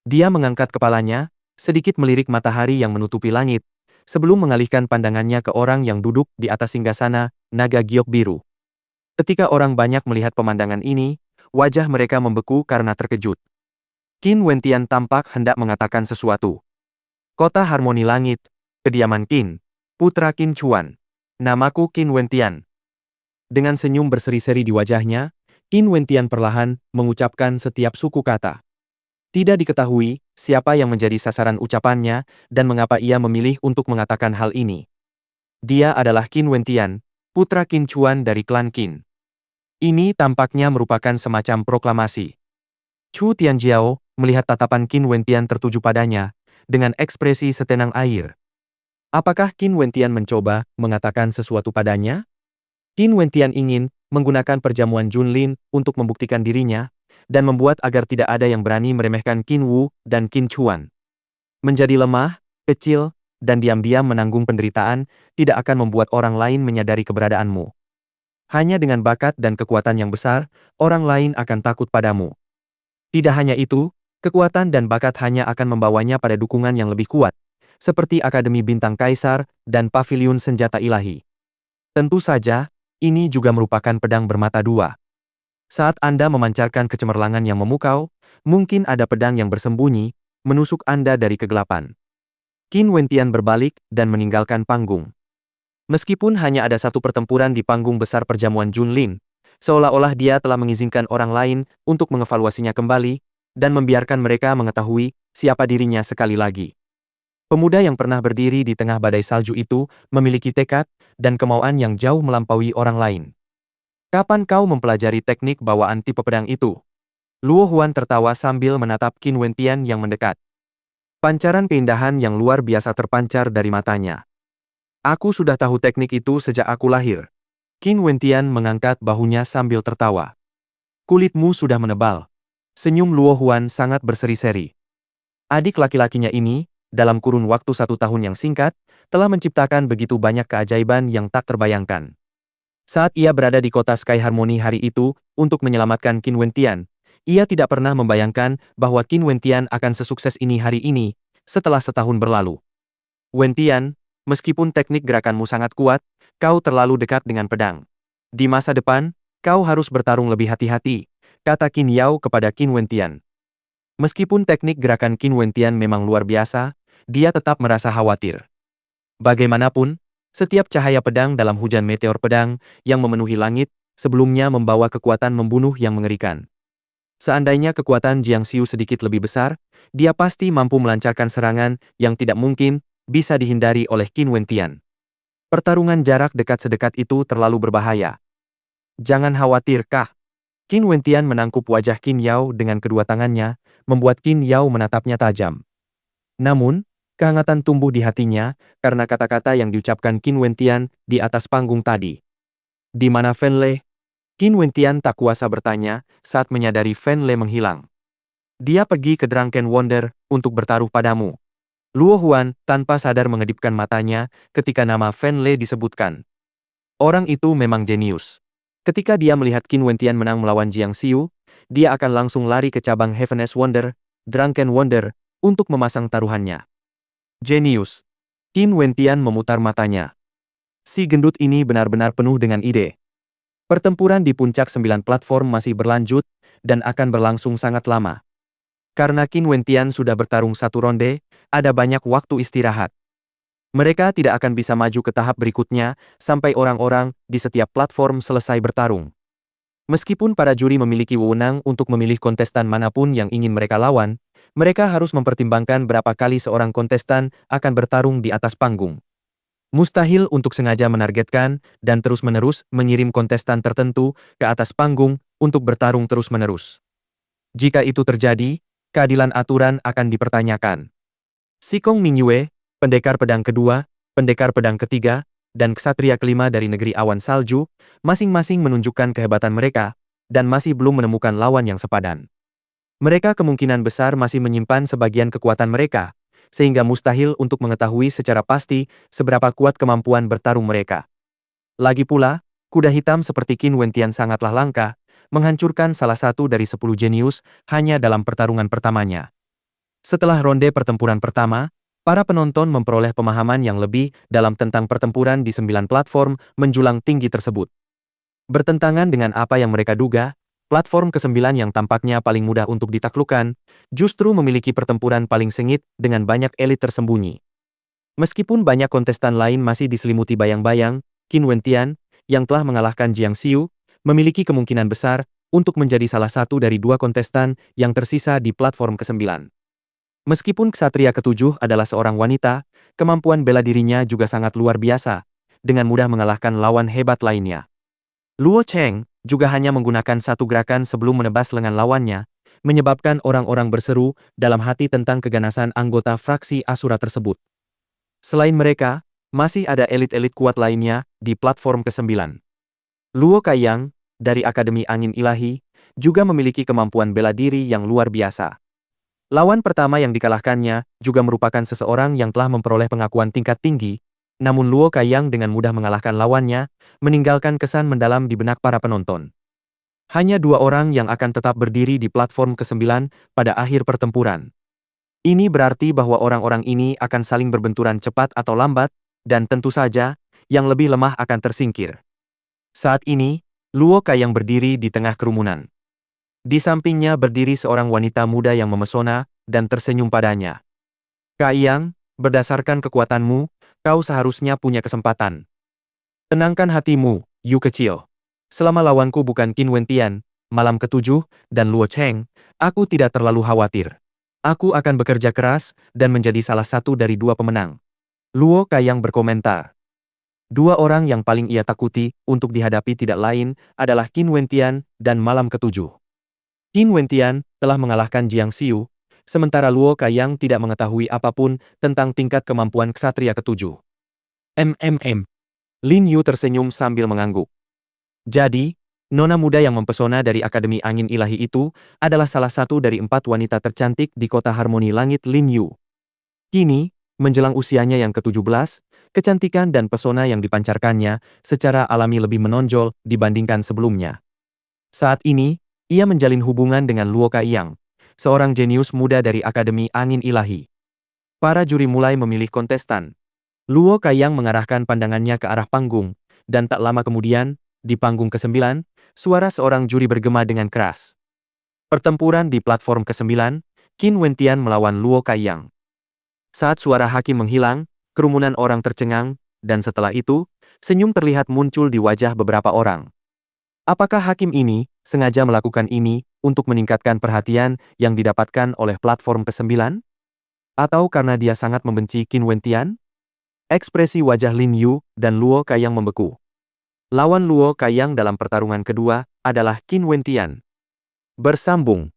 Dia mengangkat kepalanya, sedikit melirik matahari yang menutupi langit, sebelum mengalihkan pandangannya ke orang yang duduk di atas singgasana naga giok biru. Ketika orang banyak melihat pemandangan ini, wajah mereka membeku karena terkejut. Qin Wentian tampak hendak mengatakan sesuatu. Kota Harmoni Langit, kediaman Qin, putra Qin Chuan. Namaku Qin Wentian. Dengan senyum berseri-seri di wajahnya, Qin Wentian perlahan mengucapkan setiap suku kata. Tidak diketahui siapa yang menjadi sasaran ucapannya dan mengapa ia memilih untuk mengatakan hal ini. Dia adalah Qin Wentian, putra Qin Chuan dari klan Qin. Ini tampaknya merupakan semacam proklamasi. Chu Tianjiao melihat tatapan Qin Wentian tertuju padanya, dengan ekspresi setenang air. Apakah Qin Wentian mencoba mengatakan sesuatu padanya? Qin Wentian ingin menggunakan perjamuan Junlin untuk membuktikan dirinya, dan membuat agar tidak ada yang berani meremehkan Qin Wu dan Qin Chuan. Menjadi lemah, kecil, dan diam-diam menanggung penderitaan tidak akan membuat orang lain menyadari keberadaanmu. Hanya dengan bakat dan kekuatan yang besar, orang lain akan takut padamu. Tidak hanya itu, kekuatan dan bakat hanya akan membawanya pada dukungan yang lebih kuat, seperti Akademi Bintang Kaisar dan Paviliun Senjata Ilahi. Tentu saja, ini juga merupakan pedang bermata dua. Saat Anda memancarkan kecemerlangan yang memukau, mungkin ada pedang yang bersembunyi, menusuk Anda dari kegelapan. Qin Wentian berbalik dan meninggalkan panggung. Meskipun hanya ada satu pertempuran di panggung besar perjamuan Junlin, seolah-olah dia telah mengizinkan orang lain untuk mengevaluasinya kembali, dan membiarkan mereka mengetahui siapa dirinya sekali lagi. Pemuda yang pernah berdiri di tengah badai salju itu memiliki tekad dan kemauan yang jauh melampaui orang lain. Kapan kau mempelajari teknik bawaan tipe pedang itu? Luo Huan tertawa sambil menatap Qin Wentian yang mendekat. Pancaran keindahan yang luar biasa terpancar dari matanya. Aku sudah tahu teknik itu sejak aku lahir. Qin Wentian mengangkat bahunya sambil tertawa. Kulitmu sudah menebal. Senyum Luo Huan sangat berseri-seri. Adik laki-lakinya ini, dalam kurun waktu 1 tahun yang singkat, telah menciptakan begitu banyak keajaiban yang tak terbayangkan. Saat ia berada di kota Sky Harmony hari itu, untuk menyelamatkan Qin Wentian, ia tidak pernah membayangkan bahwa Qin Wentian akan sesukses ini hari ini, setelah setahun berlalu. Wentian, meskipun teknik gerakanmu sangat kuat, kau terlalu dekat dengan pedang. Di masa depan, kau harus bertarung lebih hati-hati, kata Qin Yao kepada Qin Wentian. Meskipun teknik gerakan Qin Wentian memang luar biasa, dia tetap merasa khawatir. Bagaimanapun, setiap cahaya pedang dalam hujan meteor pedang yang memenuhi langit sebelumnya membawa kekuatan membunuh yang mengerikan. Seandainya kekuatan Jiang Xiu sedikit lebih besar, dia pasti mampu melancarkan serangan yang tidak mungkin bisa dihindari oleh Qin Wentian. Pertarungan jarak dekat sedekat itu terlalu berbahaya. Jangan khawatir, Kah. Qin Wentian menangkup wajah Qin Yao dengan kedua tangannya, membuat Qin Yao menatapnya tajam. Namun, Kehangatan tumbuh di hatinya karena kata-kata yang diucapkan Qin Wentian di atas panggung tadi. Di mana Fen Lei? Qin Wentian tak kuasa bertanya saat menyadari Fen Lei menghilang. Dia pergi ke Drunken Wonder untuk bertaruh padamu. Luo Huan tanpa sadar mengedipkan matanya ketika nama Fen Lei disebutkan. Orang itu memang jenius. Ketika dia melihat Qin Wentian menang melawan Jiang Xiu, dia akan langsung lari ke cabang Heaven's Wonder, Drunken Wonder, untuk memasang taruhannya. Jenius. Qin Wentian memutar matanya. Si gendut ini benar-benar penuh dengan ide. Pertempuran di puncak 9 platform masih berlanjut, dan akan berlangsung sangat lama. Karena Qin Wentian sudah bertarung 1 ronde, ada banyak waktu istirahat. Mereka tidak akan bisa maju ke tahap berikutnya, sampai orang-orang di setiap platform selesai bertarung. Meskipun para juri memiliki wewenang untuk memilih kontestan manapun yang ingin mereka lawan, mereka harus mempertimbangkan berapa kali seorang kontestan akan bertarung di atas panggung. Mustahil untuk sengaja menargetkan dan terus-menerus mengirim kontestan tertentu ke atas panggung untuk bertarung terus-menerus. Jika itu terjadi, keadilan aturan akan dipertanyakan. Sikong Mingyue, pendekar pedang kedua, pendekar pedang ketiga, dan ksatria kelima dari negeri awan salju, masing-masing menunjukkan kehebatan mereka, dan masih belum menemukan lawan yang sepadan. Mereka kemungkinan besar masih menyimpan sebagian kekuatan mereka, sehingga mustahil untuk mengetahui secara pasti seberapa kuat kemampuan bertarung mereka. Lagi pula, kuda hitam seperti Qin Wentian sangatlah langka, menghancurkan salah satu dari 10 jenius hanya dalam pertarungan pertamanya. Setelah ronde pertempuran pertama, para penonton memperoleh pemahaman yang lebih dalam tentang pertempuran di 9 platform menjulang tinggi tersebut. Bertentangan dengan apa yang mereka duga, platform ke-9 yang tampaknya paling mudah untuk ditaklukkan, justru memiliki pertempuran paling sengit dengan banyak elit tersembunyi. Meskipun banyak kontestan lain masih diselimuti bayang-bayang, Qin Wentian, yang telah mengalahkan Jiang Xiu, memiliki kemungkinan besar untuk menjadi salah satu dari 2 kontestan yang tersisa di platform ke-9. Meskipun ksatria ke-7 adalah seorang wanita, kemampuan bela dirinya juga sangat luar biasa, dengan mudah mengalahkan lawan hebat lainnya. Luo Cheng juga hanya menggunakan satu gerakan sebelum menebas lengan lawannya, menyebabkan orang-orang berseru dalam hati tentang keganasan anggota fraksi Asura tersebut. Selain mereka, masih ada elit-elit kuat lainnya di platform ke-9. Luo Kaiyang, dari Akademi Angin Ilahi, juga memiliki kemampuan bela diri yang luar biasa. Lawan pertama yang dikalahkannya juga merupakan seseorang yang telah memperoleh pengakuan tingkat tinggi, namun Luo Kaiyang dengan mudah mengalahkan lawannya, meninggalkan kesan mendalam di benak para penonton. Hanya 2 orang yang akan tetap berdiri di platform ke-9 pada akhir pertempuran. Ini berarti bahwa orang-orang ini akan saling berbenturan cepat atau lambat, dan tentu saja, yang lebih lemah akan tersingkir. Saat ini, Luo Kaiyang berdiri di tengah kerumunan. Di sampingnya berdiri seorang wanita muda yang memesona dan tersenyum padanya. Kaiyang, berdasarkan kekuatanmu, kau seharusnya punya kesempatan. Tenangkan hatimu, Yu kecil. Selama lawanku bukan Qin Wentian, malam ke-7, dan Luo Cheng, aku tidak terlalu khawatir. Aku akan bekerja keras dan menjadi salah satu dari 2 pemenang. Luo Kaiyang berkomentar. 2 orang yang paling ia takuti untuk dihadapi tidak lain adalah Qin Wentian dan malam ke-7. Qin Wentian telah mengalahkan Jiang Xiu, sementara Luo Kaiyang tidak mengetahui apapun tentang tingkat kemampuan ksatria ke-7. Lin Yu tersenyum sambil mengangguk. Jadi, nona muda yang mempesona dari Akademi Angin Ilahi itu adalah salah satu dari 4 wanita tercantik di kota Harmoni Langit Lin Yu. Kini, menjelang usianya yang ke-17, kecantikan dan pesona yang dipancarkannya secara alami lebih menonjol dibandingkan sebelumnya. Saat ini, ia menjalin hubungan dengan Luo Kaiyang, seorang jenius muda dari Akademi Angin Ilahi. Para juri mulai memilih kontestan. Luo Kaiyang mengarahkan pandangannya ke arah panggung, dan tak lama kemudian, di panggung ke-9, suara seorang juri bergema dengan keras. Pertempuran di platform ke-9, Qin Wentian melawan Luo Kaiyang. Saat suara hakim menghilang, kerumunan orang tercengang, dan setelah itu, senyum terlihat muncul di wajah beberapa orang. Apakah hakim ini sengaja melakukan ini untuk meningkatkan perhatian yang didapatkan oleh platform ke-9? Atau karena dia sangat membenci Qin Wentian? Ekspresi wajah Lin Yu dan Luo Kaiyang membeku. Lawan Luo Kaiyang dalam pertarungan kedua adalah Qin Wentian. Bersambung.